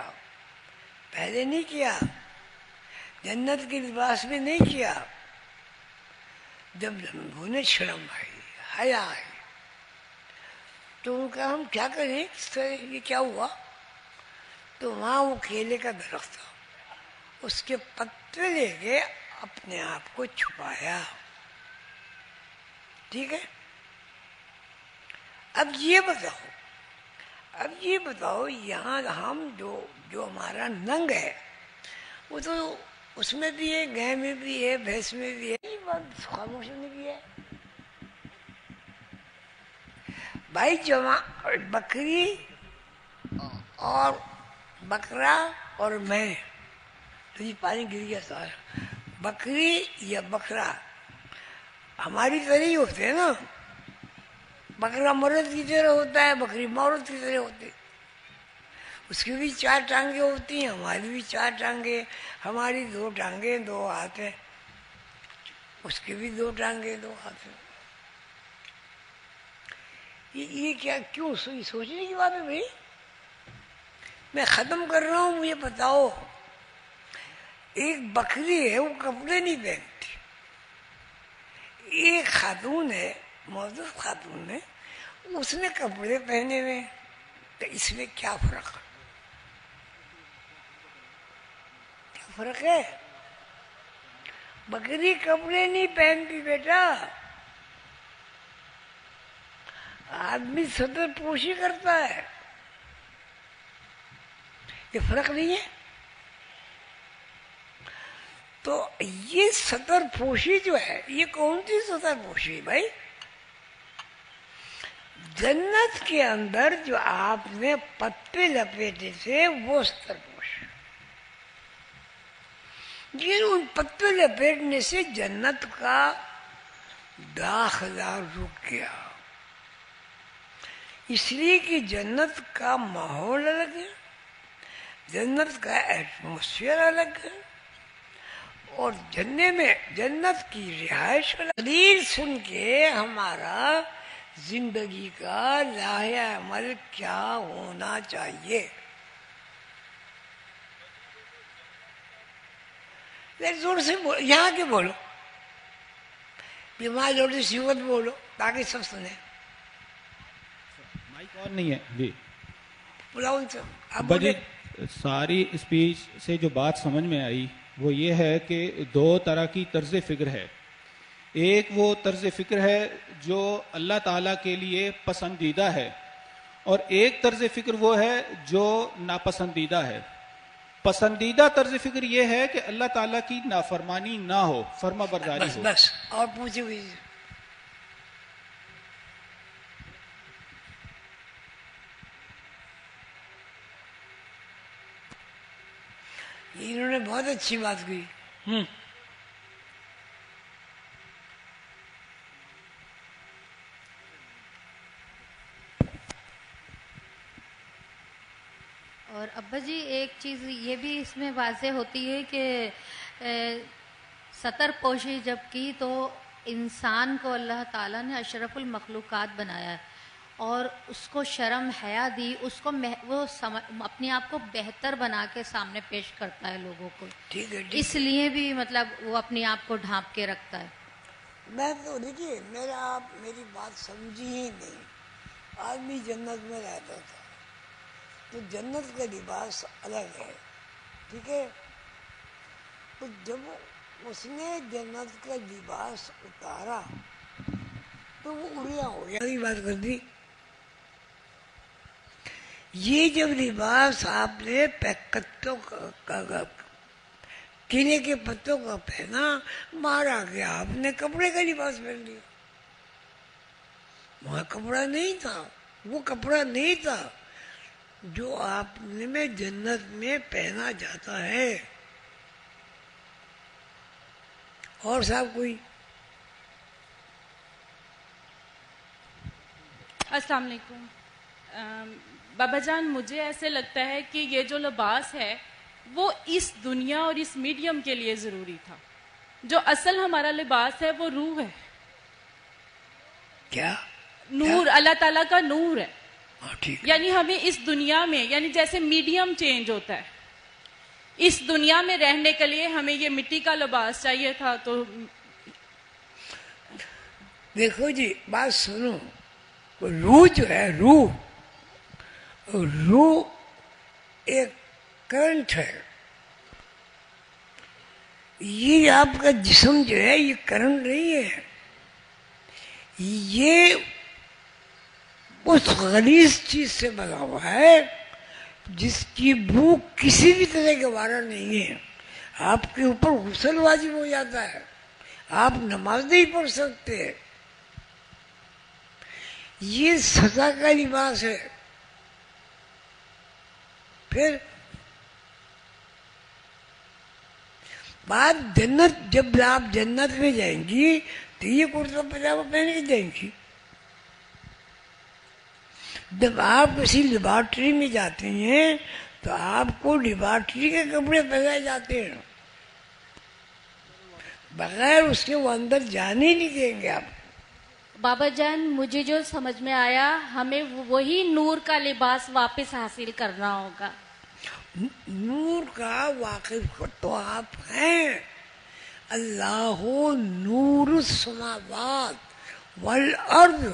S1: پہلے نہیں کیا، جنت کے لباس میں نہیں کیا. جب انہیں شرم آئی، حیا آئی، تو ان کا ہم کیا کریں، اس طرح یہ کیا ہوا؟ تو وہاں وہ کیلے کا درخت تھا، اس کے پتے لے کے اپنے آپ کو چھپایا. ٹھیک ہے، اب یہ بتاؤ یہاں ہم جو ہمارا ننگ ہے وہ تو اس میں بھی ہے، گائے میں بھی ہے، بھینس میں بھی ہے، یہ بات خاموش میں بھی ہے. بھائی جمع بکری اور بکرا اور میں، تو یہ پانی گر گیا سارا. بکری یا بکرا ہماری طرح ہی ہوتے ہیں نا. بکرا مرد کی طرح ہوتا ہے، بکری عورت کی طرح ہوتی ہے. اس کی بھی 4 ٹانگیں ہوتی ہیں، ہماری بھی 4 ٹانگیں. ہماری 2 ٹانگیں 2 ہاتھ ہیں، اس کی بھی 2 ٹانگیں 2 ہاتھ ہیں. یہ کیا کیوں سوچنے کی بات ہے بھائی. میں ختم کر رہا ہوں، مجھے بتاؤ ایک بکری ہے وہ کپڑے نہیں پہنتی، ایک خاتون ہے معزز خاتون ہے اس نے کپڑے پہنے ہوئے، تو اس میں کیا فرق ہے؟ بکری کپڑے نہیں پہنتی بیٹا، آدمی ستر پوشی کرتا ہے. یہ فرق نہیں ہے. تو یہ ستر پوشی جو ہے یہ کون سی ستر پوشی بھائی؟ جنت کے اندر جو آپ نے پتے لپیٹے تھے وہ ستر پوشی، لیکن ان پتے لپیٹنے سے جنت کا داخلہ رک گیا، اس لیے کہ جنت کا ماحول الگ ہے، جنت کا ایٹماسفیئر الگ ہے، اور جنت کی رہائش دلیل سن کے ہمارا زندگی کا راہ عمل کیا ہونا چاہیے. زور سے بولو, یہاں کے بولو, بیمار زور سے سیوت بولو تاکہ سب سنیں.
S4: مائک اور نہیں ہے جی.
S1: بلاؤ ان سے. آپ
S4: ابا جی
S1: بولے.
S4: ساری اسپیچ سے جو بات سمجھ میں آئی وہ یہ ہے کہ دو طرح کی طرز فکر ہے. ایک وہ طرز فکر ہے جو اللہ تعالیٰ کے لیے پسندیدہ ہے, اور ایک طرز فکر وہ ہے جو ناپسندیدہ ہے. پسندیدہ طرز فکر یہ ہے کہ اللہ تعالیٰ کی نافرمانی نہ ہو, فرما برداری
S1: بس
S4: ہو.
S1: بس اور پوچھے ہوئی. انہوں نے بہت اچھی بات کی.
S5: اور ابا جی ایک چیز یہ بھی اس میں واضح ہوتی ہے کہ ستر پوشی جب کی تو انسان کو اللہ تعالیٰ نے اشرف المخلوقات بنایا ہے اور اس کو شرم حیا دی, اس کو وہ اپنے آپ کو بہتر بنا کے سامنے پیش کرتا ہے لوگوں کو.
S1: ٹھیک ہے,
S5: اس لیے بھی مطلب وہ اپنے آپ کو ڈھانپ کے رکھتا ہے.
S1: میں تو دیکھیے آپ میری بات سمجھی ہی نہیں. آدمی جنت میں رہتا تھا تو جنت کا لباس الگ ہے, ٹھیک ہے. تو جب اس نے جنت کا لباس اتارا تو وہ اڑیا ہو گیا. بات کر دی. یہ جب لباس آپ نے کیلے کے پتوں کا پہنا, مارا گیا, آپ نے کپڑے کا لباس پہن لیا. وہاں کپڑا نہیں تھا, وہ کپڑا نہیں تھا جو آپ میں جنت میں پہنا جاتا ہے. اور صاحب کوئی؟
S6: السلام علیکم. بابا جان, مجھے ایسے لگتا ہے کہ یہ جو لباس ہے وہ اس دنیا اور اس میڈیم کے لیے ضروری تھا. جو اصل ہمارا لباس ہے وہ روح ہے.
S1: کیا؟
S6: نور, اللہ تعالیٰ کا نور ہے.
S1: ٹھیک.
S6: یعنی ہمیں اس دنیا میں, یعنی جیسے میڈیم چینج ہوتا ہے, اس دنیا میں رہنے کے لیے ہمیں یہ مٹی کا لباس چاہیے تھا. تو
S1: دیکھو جی بات سنو, روح جو ہے, روح ایک کرنٹ ہے. یہ آپ کا جسم جو ہے یہ کرنٹ نہیں ہے, یہ اس غلیظ چیز سے بنا ہوا ہے جس کی بو کسی بھی طرح کے وارا نہیں ہے. آپ کے اوپر غسل واجب ہو جاتا ہے, آپ نماز نہیں پڑھ سکتے. یہ سزا کا لباس ہے. پھر بات جنت, جب آپ جنت میں جائیں گی تو یہ کرتا پجامہ پہن کے جائیں گی. جب آپ کسی لیبارٹری میں جاتے ہیں تو آپ کو لیبارٹری کے کپڑے پہنائے جاتے ہیں, بغیر اس کے وہ اندر جانے ہی نہیں دیں گے آپ.
S5: بابا جان, مجھے جو سمجھ میں آیا, ہمیں وہی نور کا لباس واپس حاصل کرنا ہوگا.
S1: نور کا واقف تو آپ ہیں. اللہ نور السماوات والارض,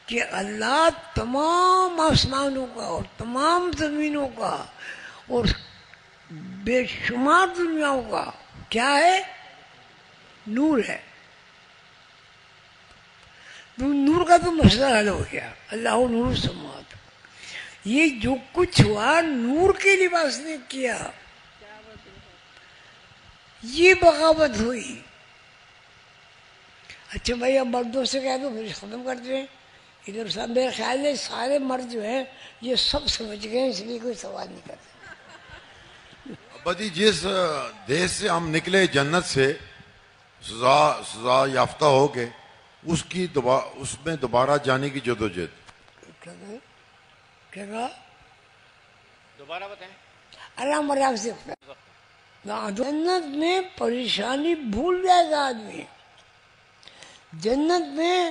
S1: کہ اللہ تمام آسمانوں کا اور تمام زمینوں کا اور بے شمار دنیاؤں کا کیا ہے؟ نور ہے. نور کا تو مسئلہ حل ہو گیا. اللہ نور السماوات, یہ جو کچھ ہوا نور کے لباس نے کیا, یہ بغاوت ہوئی. اچھا بھائی, اب مردوں سے کہہ دو پھر ختم کرتے ہیں. ادھر سب میرے خیال ہے سارے مرد جو ہیں یہ سب سمجھ گئے, اس لیے کوئی سوال نہیں کرتے.
S7: ابا جی, جس دیش سے ہم نکلے جنت سے سزا یافتہ ہو کے, اس میں دوبارہ جانے کی جدوجہد.
S1: کیا کہا؟
S4: دوبارہ بتائیں.
S1: اللہ مرام سے جنت میں پریشانی بھول جائے گا آدمی. جنت میں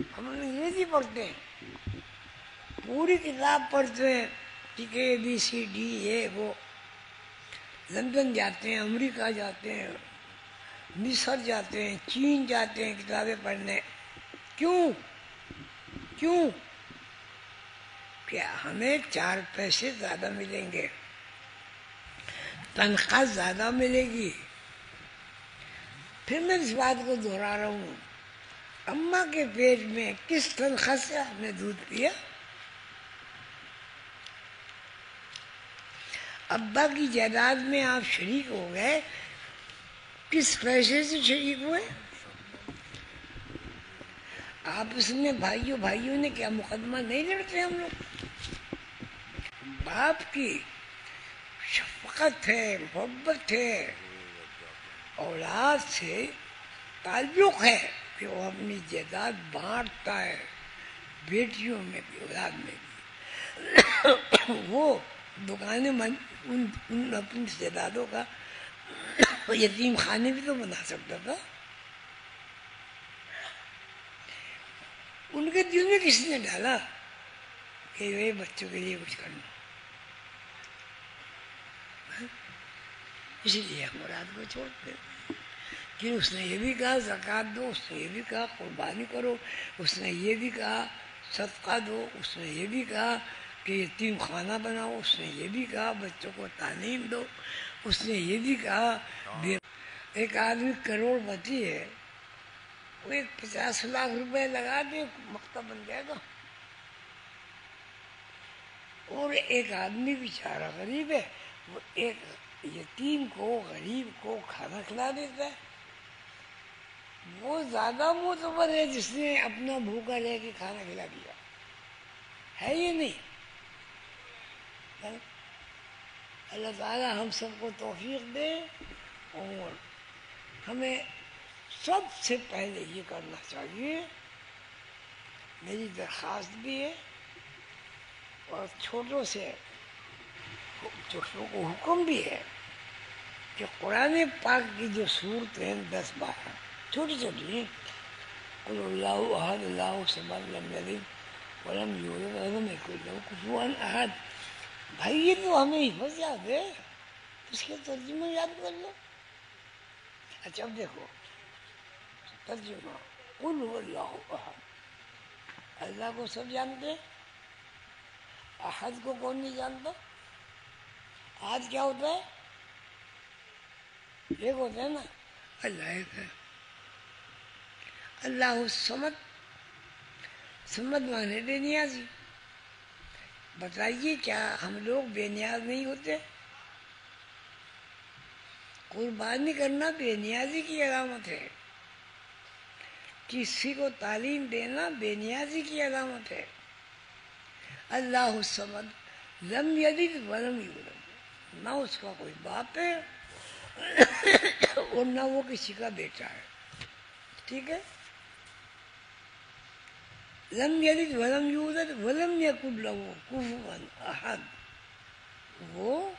S1: ہم انگریزی پڑھتے ہیں، پوری کتاب پڑھتے ہیں، ٹھیک ہے، ABCD یہ وہ، لندن جاتے ہیں، امریکہ جاتے ہیں، مصر جاتے ہیں، چین جاتے ہیں کتابیں پڑھنے. کیوں؟ کہ ہمیں 4 پیسے زیادہ ملیں گے، تنخواہ زیادہ ملے گی. پھر میں اس بات کو دہرا رہا ہوں، اماں کے پیٹ میں کس تنخواہ سے آپ نے دودھ پیا؟ ابا کی جائیداد میں آپ شریک ہو گئے، کس پیسے سے شریک ہوئے؟ آپس میں بھائیوں نے کیا مقدمہ نہیں لڑتے ہم لوگ؟ باپ کی شفقت ہے، محبت ہے، اولاد سے تعلق ہے کہ وہ اپنی جائیداد بانٹتا ہے، بیٹیوں میں بھی اولاد میں بھی. وہ دکانیں ان اپنی جائیدادوں کا یتیم خانے بھی تو بنا سکتا تھا. ان کے دل میں کس نے ڈالا کہ یہ بچوں کے لیے کچھ کرنا؟ اسی لیے ہم اولاد کو چھوڑتے ہیں. کہ اس نے یہ بھی کہا زکوٰۃ دو، اس نے یہ بھی کہا قربانی کرو، اس نے یہ بھی کہا صدقہ دو، اس نے یہ بھی کہا کہ یتیم خانہ بناؤ، اس نے یہ بھی کہا بچوں کو تعلیم دو، اس نے یہ بھی کہا. ایک آدمی کروڑ پتی ہے، وہ 50 لاکھ روپے لگا دے مکتب بن جائے گا. اور ایک آدمی بیچارہ غریب ہے، وہ ایک یتیم کو غریب کو کھانا کھلا دیتا ہے. وہ زیادہ معتبر ہے جس نے اپنا بھوکا رہ کے کھانا کھلا دیا ہے. یہ نہیں. اللہ تعالیٰ ہم سب کو توفیق دے، اور ہمیں سب سے پہلے یہ کرنا چاہیے، میری درخواست بھی ہے اور چھوٹوں کو حکم بھی ہے کہ قرآن پاک کی جو صورت ہیں 10-12 چھوٹی ہیں، قل اللہ احد اللہ الصمد لم یلد ولم یولد ولم یکن لہ کفوا احد. بھائی یہ تو ہمیں حفظ یاد ہے، اس کے ترجمہ یاد کر لو. اچھا اب دیکھو ترجمہ، قل هو اللہ احد، اللہ کو سب جانتے ہیں، احد کو کون نہیں جانتا؟ احد کیا ہوتا ہے؟ ایک ہوتا ہے نا، اللہ ایک ہے. اللہ الصمد، صمد مانے بے نیازی. بتائیے کیا ہم لوگ بے نیاز نہیں ہوتے؟ قربانی کرنا بے نیازی کی علامت ہے، کسی کو تعلیم دینا بے نیازی کی علامت ہے. اللہ الصمد لم یلد ولم یولد، نہ اس کا کوئی باپ ہے اور نہ وہ کسی کا بیٹا ہے. ٹھیک ہے؟ لم یلد ولم یولد ولم یکن لہ کفوا احد، وہ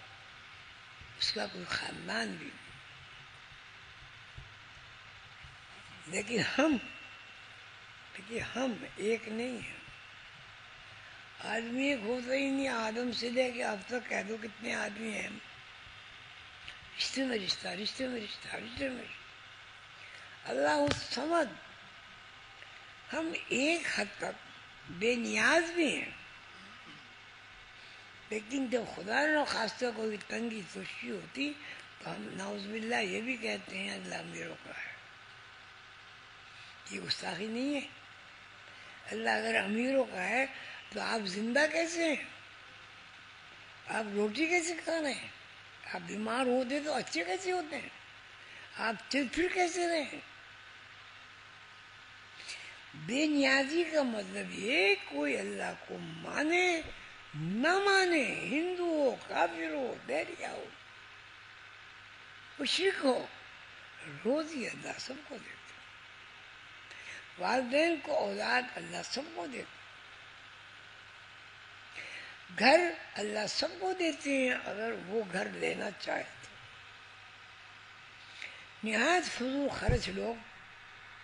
S1: اس کا کوئی خاندان بھی نہیں. لیکن ہم ایک نہیں ہیں. آدمی ایک ہوتا ہی نہیں، آدم سے لے کے اب تک کہہ دو کتنے آدمی ہیں، رشتے میں رشتہ، رشتے میں رشتہ، رشتے میں رشتہ. اللہ الصمد، ہم ایک حد تک بے نیاز بھی ہیں، لیکن جب خدا نہ خواستہ کوئی تنگی تشی ہوتی تو ہم نعوذ باللہ یہ بھی کہتے ہیں اللہ میروں کا ہے. یہ گستاخی نہیں ہے. اللہ اگر امیروں کا ہے تو آپ زندہ کیسے ہیں؟ آپ روٹی کیسے کھا رہے ہیں؟ آپ بیمار ہوتے تو اچھے کیسے ہوتے ہیں؟ آپ چل پھر کیسے رہے ہیں؟ بے نیازی کا مطلب یہ کوئی اللہ کو مانے نہ مانے، ہندو ہو، کافر ہو، بیریا ہو، مشرک ہو، روزی اللہ سب کو دیتا. والدین کو اولاد اللہ سب کو دیتا. گھر اللہ سب کو دیتے ہیں اگر وہ گھر لینا چاہے تو. نہایت فضول خرچ لوگ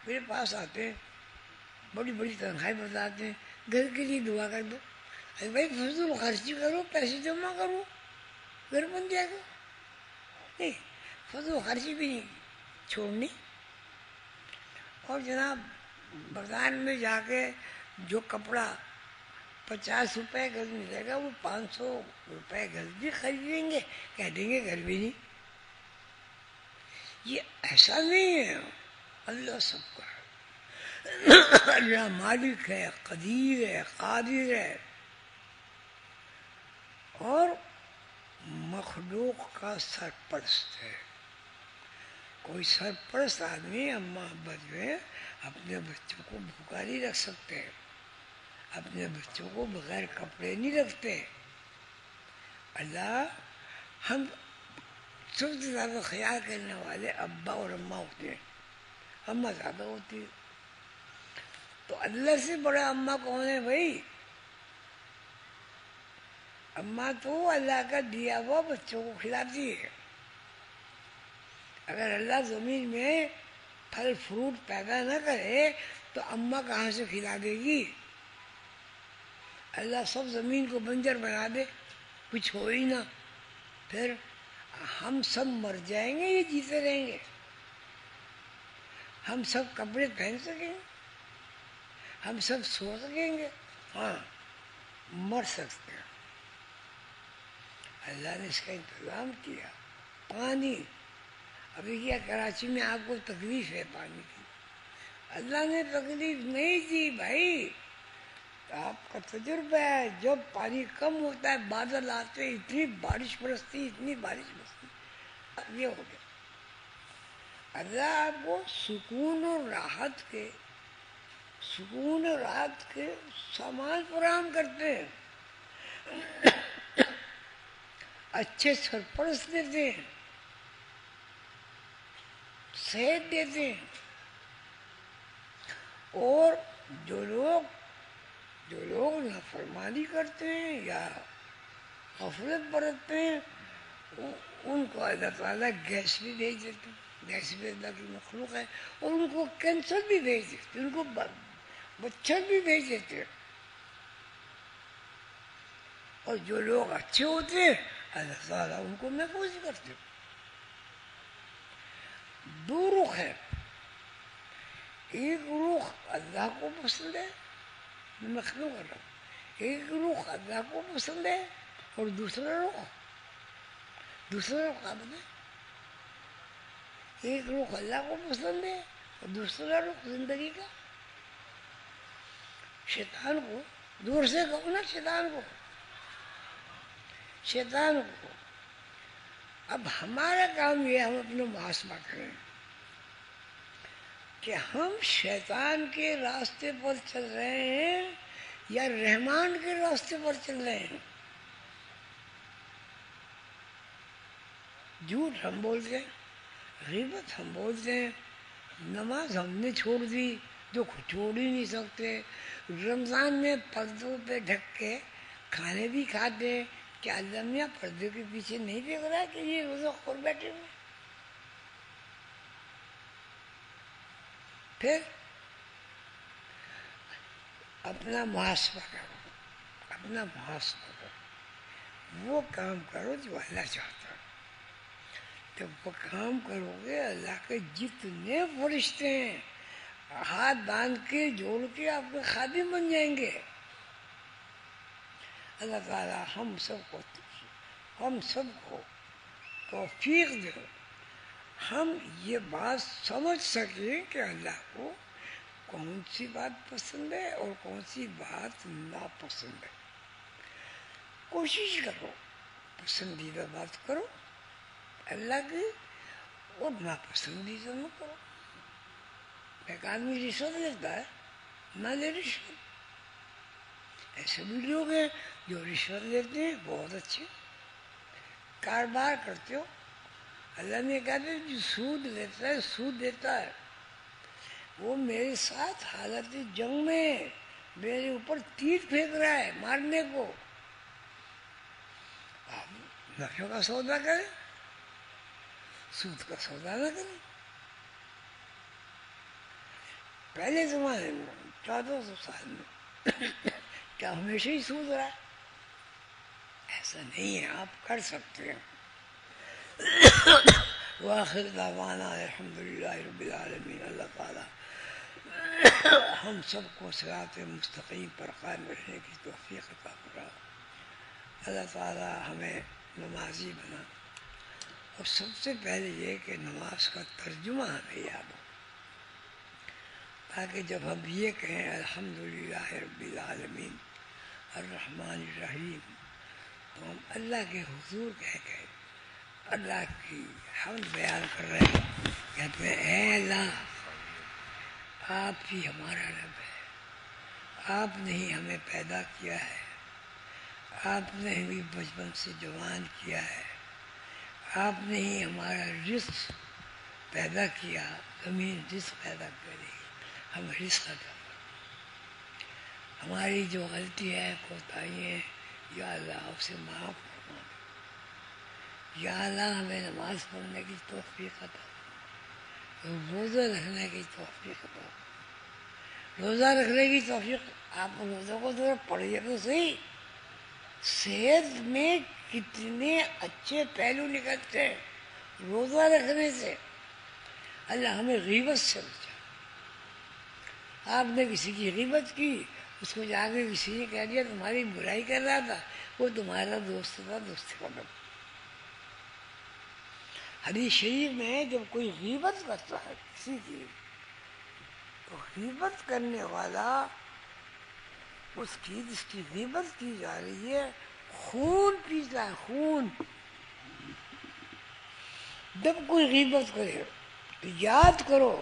S1: میرے پاس آتے ہیں بڑی بڑی تنخواہیں بتاتے ہیں، گھر کے لیے دعا کر دو. ارے بھائی فضول خرچی کرو، پیسے جمع کرو، گھر بن جائے گا. نہیں، فضول خرچی بھی نہیں چھوڑنی. اور جناب بازار میں جا کے جو کپڑا 50 روپے گز ملے گا وہ 500 روپے گز بھی خریدیں گے، کہہ دیں گے گھر بھی نہیں. یہ ایسا نہیں ہے. اللہ سب کا ہے. اللہ مالک ہے، قدیر ہے، قادر ہے، اور مخلوق کا سرپرست ہے. کوئی سرپرست آدمی اماں ابا جو ہے اپنے بچوں کو بھوکا نہیں رکھ سکتے، اپنے بچوں کو بغیر کپڑے نہیں رکھتے. اللہ ہم سب سے زیادہ خیال کرنے والے ابا اور اماں ہوتے ہیں، اماں زیادہ ہوتی ہے. تو اللہ سے بڑا اماں کون ہے بھائی؟ اماں تو اللہ کا دیا ہوا بچوں کو کھلاتی ہے. اگر اللہ زمین میں پھل فروٹ پیدا نہ کرے تو اماں کہاں سے کھلا دے گی؟ اللہ سب زمین کو بنجر بنا دے، کچھ ہو ہی نہ، پھر ہم سب مر جائیں گے، یہ جیتے رہیں گے؟ ہم سب کپڑے پہن سکیں گے؟ ہم سب سو سکیں گے؟ ہاں، مر سکتے ہیں. اللہ نے اس کا انتظام کیا. پانی، ابھی کیا کراچی میں آپ کو تکلیف ہے پانی کی، اللہ نے تکلیف نہیں دی بھائی. آپ کا تجربہ ہے، جب پانی کم ہوتا ہے بادل آتے، اتنی بارش برستی، اتنی بارش برستی، یہ ہو گیا. اللہ آپ کو سکون اور راحت کے سامان فراہم کرتے ہیں، اچھے سرپرست دیتے ہیں، صحت دیتے ہیں. اور جو لوگ نافرمانی کرتے ہیں یا غفلت برتتے ہیں ان کو اللہ تعالیٰ گیس بھی بھیج دیتے ہیں. گیس بھی اللہ کی مخلوق ہے. اور ان کو کینسر بھی بھیج دیتے ہیں، ان کو مچھر بھی بھیج دیتے ہیں. اور جو لوگ اچھے ہوتے ہیں اللہ تعالیٰ ان کو محفوظ کرتے ہیں. دو رخ ہے، ایک رخ اللہ کو پسند ہے، مخلوق اللہ، ایک رخ اللہ کو پسند ہے، اور دوسرا رخ آپ نے، ایک رخ اللہ کو پسند ہے اور دوسرا رخ زندگی کا شیطان کو. دور سے کہو نا شیطان کو. اب ہمارا کام یہ ہے ہم اپنا محاسبہ کریں کہ ہم شیطان کے راستے پر چل رہے ہیں یا رحمان کے راستے پر چل رہے ہیں. جھوٹ ہم بولتے ہیں، غیبت ہم بولتے ہیں، نماز ہم نے چھوڑ دی جو چھوڑ ہی نہیں سکتے. رمضان میں پردوں پہ ڈھک کے کھانے بھی کھاتے ہیں. کیا اللہ میاں پردے کے پیچھے نہیں دیکھ رہا کہ یہ روزہ خور بیٹھے ہوئے؟ پھر اپنا محاسبہ کرو، وہ کام کرو جو اللہ چاہتا ہے. جب وہ کام کرو گے اللہ کے جتنے فرشتے ہیں ہاتھ باندھ کے جوڑ کے آپ کے خادم بن جائیں گے. اللہ تعالیٰ ہم سب کو توفیق دے ہم یہ بات سمجھ سکیں کہ اللہ کو کون سی بات پسند ہے اور کون سی بات ناپسند ہے. کوشش کرو پسندیدہ بات کرو اللہ کی، اور ناپسندیدہ نہ کرو. ایک آدمی رشوت لیتا ہے، نہ لے رشوت. ایسے بھی لوگ ہیں جو رشوت لیتے ہیں، بہت اچھے کاروبار کرتے ہو. اللہ نے کہا تھا جو سود لیتا ہے سود دیتا ہے، وہ میرے ساتھ حالت جنگ میں میرے اوپر تیر پھینک رہا ہے مارنے کو. آپ نفع کا سودا کریں، سود کا سودا نہ کریں. پہلے زمانے میں 1400 سال میں کیا ہمیشہ ہی سود رہا ہے؟ ایسا نہیں ہے، آپ کر سکتے ہیں. وآخر دعوانا الحمدللہ رب العالمین. اللہ تعالیٰ ہم سب کو صراط مستقیم پر قائم رہنے کی توفیق عطا فرمائے. اللہ تعالیٰ ہمیں نمازی بنا، اور سب سے پہلے یہ کہ نماز کا ترجمہ ہمیں یاد ہو، تاکہ جب ہم یہ کہیں الحمدللہ رب العالمین الرحمن الرحیم، تو ہم اللہ کے حضور کہہ کے اللہ کی حمد بیان کر رہے ہیں، کہتے ہیں اے اللہ آپ ہی ہمارا رب ہے، آپ نے ہی ہمیں پیدا کیا ہے، آپ نے ہی بچپن سے جوان کیا ہے، آپ نے ہی ہمارا رزق پیدا کیا، زمین رزق پیدا کرے، ہم رزق عطا کریں. ہماری جو غلطی ہے کوتاہی ہے یا اللہ اسے معاف فرما دے. یا اللہ ہمیں نماز پڑھنے کی توفیق عطا فرما، روزہ رکھنے کی توفیق عطا فرما. روزہ رکھنے کی توفیق، آپ روزہ کو ذرا پڑھیے تو صحیح. صحت میں کتنے اچھے پہلو نکلتے ہیں روزہ رکھنے سے. اللہ ہمیں غیبت سے بچا. آپ نے کسی کی غیبت کی، اس کو جا کے کسی نے کہہ دیا تمہاری برائی کر رہا تھا، وہ تمہارا دوست تھا، دوستی کا نام. حدیث شریف میں جب کوئی غیبت کرتا ہے کسی کی، تو غیبت کرنے والا اس کی جس کی غیبت کی جا رہی ہے خون پیتا ہے، خون. جب کوئی غیبت کرے تو یاد کرو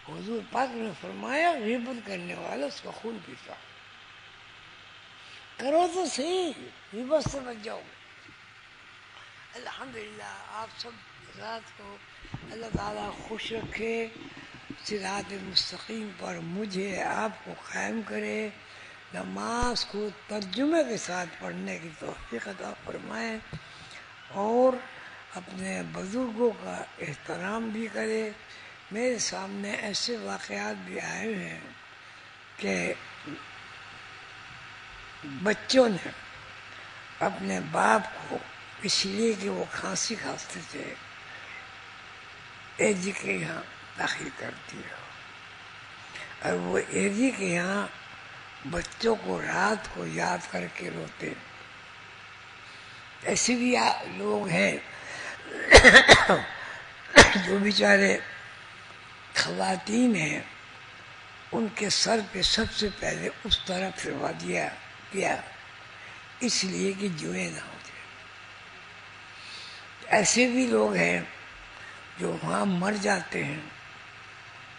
S1: حضور پاک نے فرمایا غیبت کرنے والا اس کا خون پیتا. کرو تو صحیح، غیبت سے بچ جاؤ. الحمدللہ آپ سب رات کو اللہ تعالیٰ خوش رکھے، صراط مستقیم پر مجھے آپ کو قائم کرے، نماز کو ترجمے کے ساتھ پڑھنے کی توفیق عطا فرمائے، اور اپنے بزرگوں کا احترام بھی کرے. میرے سامنے ایسے واقعات بھی آئے ہیں کہ بچوں نے اپنے باپ کو اس لیے کہ وہ کھانسی کھانستے تھے اے جی کے یہاں داخل کر دیا، اور وہ اے جی کے یہاں بچوں کو رات کو یاد کر کے روتے. ایسے بھی لوگ ہیں جو بیچارے خواتین ہیں، ان کے سر پہ سب سے پہلے اس طرح پھروا دیا کیا اس لیے کہ جوئیں نہ ہو جائے. ایسے بھی لوگ ہیں جو وہاں مر جاتے ہیں،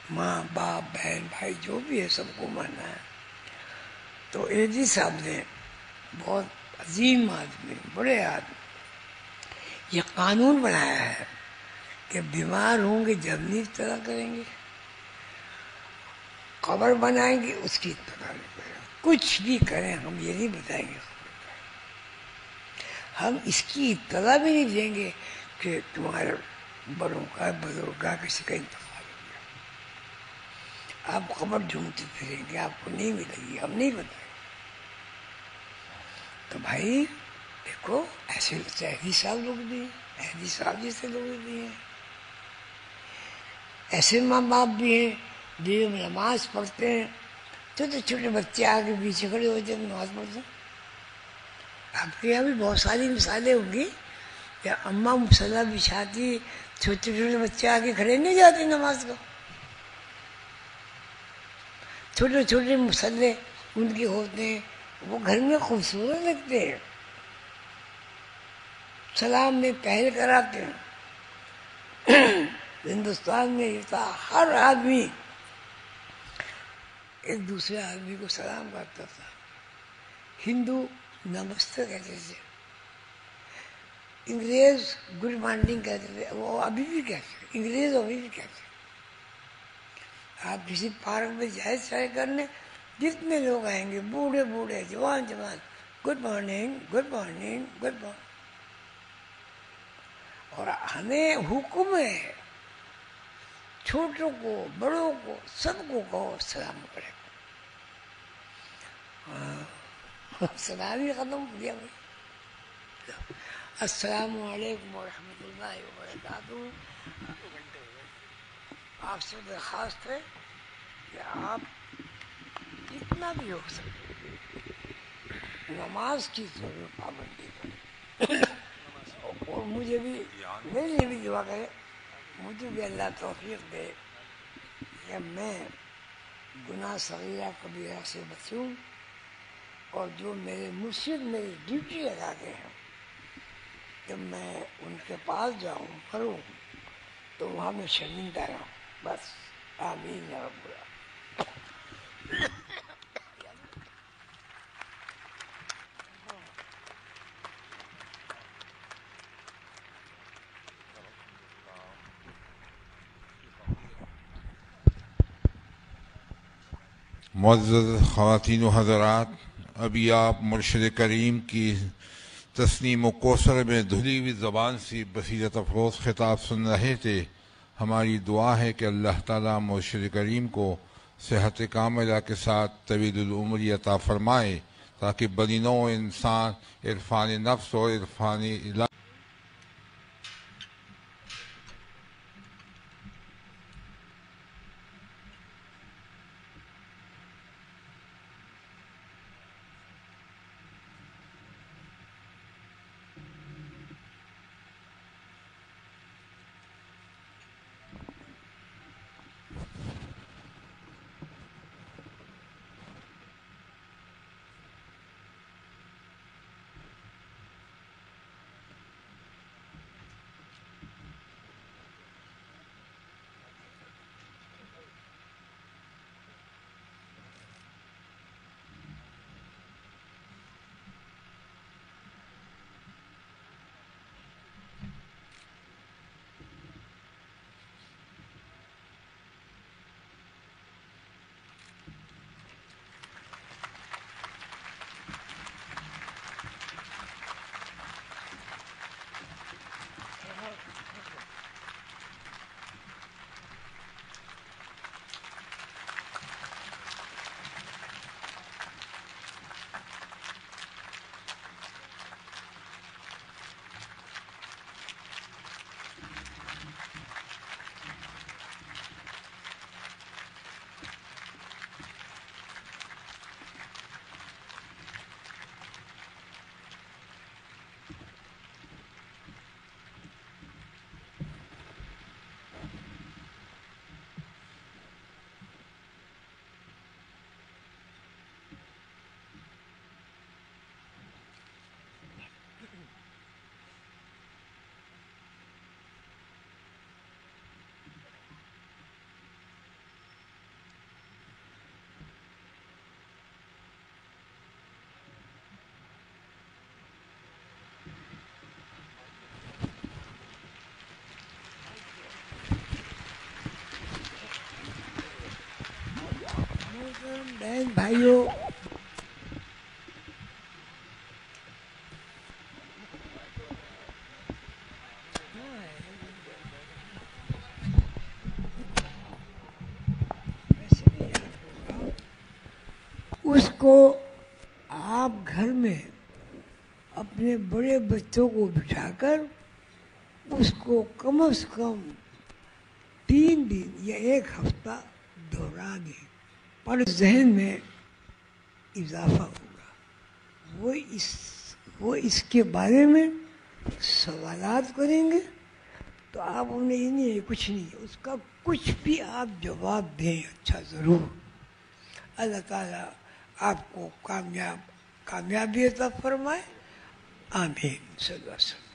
S1: ماں باپ بہن بھائی جو بھی ہے سب کو مرنا ہے. تو اے جی صاحب نے بہت عظیم آدمی، بڑے آدمی، یہ قانون بنایا ہے کہ بیمار ہوں گے جب نہیں اطلاع کریں گے، قبر بنائیں گے اس کی اطلاع نہیں کریں گے، کچھ بھی کریں ہم یہ نہیں بتائیں گے قبر کا. ہم اس کی اطلاع بھی نہیں دیں گے کہ تمہارے بڑوں کا بزرگ کا کسی کا انتقال ہو گیا. آپ قبر ڈھونڈتے پھریں گے، آپ کو نہیں ملے گی، ہم نہیں بتائیں. تو بھائی دیکھو ایسے احدی صاحب لوگ بھی ہیں، احدی صاحب جیسے لوگ بھی ہیں، ایسے ماں باپ بھی ہیں جو نماز پڑھتے ہیں. چھوٹے چھوٹے بچے آگے پیچھے کھڑے ہوتے ہیں نماز پڑھتے ہیں. آپ کے یہاں بھی بہت ساری مثالیں ہوں گی کہ اماں مصلی بچھاتی، چھوٹے چھوٹے بچے آگے کھڑے نہیں جاتے نماز کو. چھوٹے چھوٹے مصلے ان کے ہوتے ہیں، وہ گھر میں خوبصورت لگتے ہیں، سلام میں پہل کراتے ہیں. ہندوستان میں یہ تھا ہر آدمی ایک دوسرے آدمی کو سلام کرتا تھا. ہندو نمستے کہتے تھے، انگریز گڈ مارننگ کہتے تھے، وہ ابھی بھی کہتے ہیں، انگریز ابھی بھی کہتے ہیں. آپ کسی پارک میں جائے چاہے کرنے، جتنے لوگ آئیں گے بوڑھے بوڑھے جوان جوان، good morning good morning good morning. اور ہمیں حکم ہے چھوٹوں کو بڑوں کو سب کو کہو السلام علیکم. سلام ہی ختم ہو گیا بھائی. السلام علیکم ورحمۃ اللہ وبرکاتہ. آپ سے درخواست ہے کہ آپ جتنا بھی ہو سکے نماز کی ضرور پابندی کریں اور مجھے بھی میرے لیے بھی دعا کرے, مجھے بھی اللہ توفیق دے کہ میں گناہ صغیرہ کبیرہ سے بچوں اور جو میرے مرشد میری ڈیوٹی لگا گئے ہیں کہ میں ان کے پاس جاؤں کروں تو وہاں میں شرمندہ رہوں. بس آمین یا رب العالمین.
S8: معزز خواتین و حضرات، ابھی آپ مرشد کریم کی تسنیم و کوثر میں دھلی ہوئی زبان سے بصیرت افروز خطاب سن رہے تھے. ہماری دعا ہے کہ اللہ تعالیٰ مرشد کریم کو صحت کاملہ کے ساتھ طویل العمری عطا فرمائے تاکہ بنی نوع انسان عرفان نفس اور عرفان الہ
S1: بہن بھائیوں، اس کو آپ گھر میں اپنے بڑے بچوں کو بٹھا کر اس کو کم از کم 3 دن یا 1 ہفتہ دہرا دیں پر ذہن میں اضافہ ہوگا. وہ اس کے بارے میں سوالات کریں گے تو آپ انہیں یہ نہیں کچھ نہیں اس کا کچھ بھی آپ جواب دیں اچھا ضرور. اللہ تعالیٰ آپ کو کامیابی عطا فرمائے. آمین. صلی اللہ علیہ وسلم.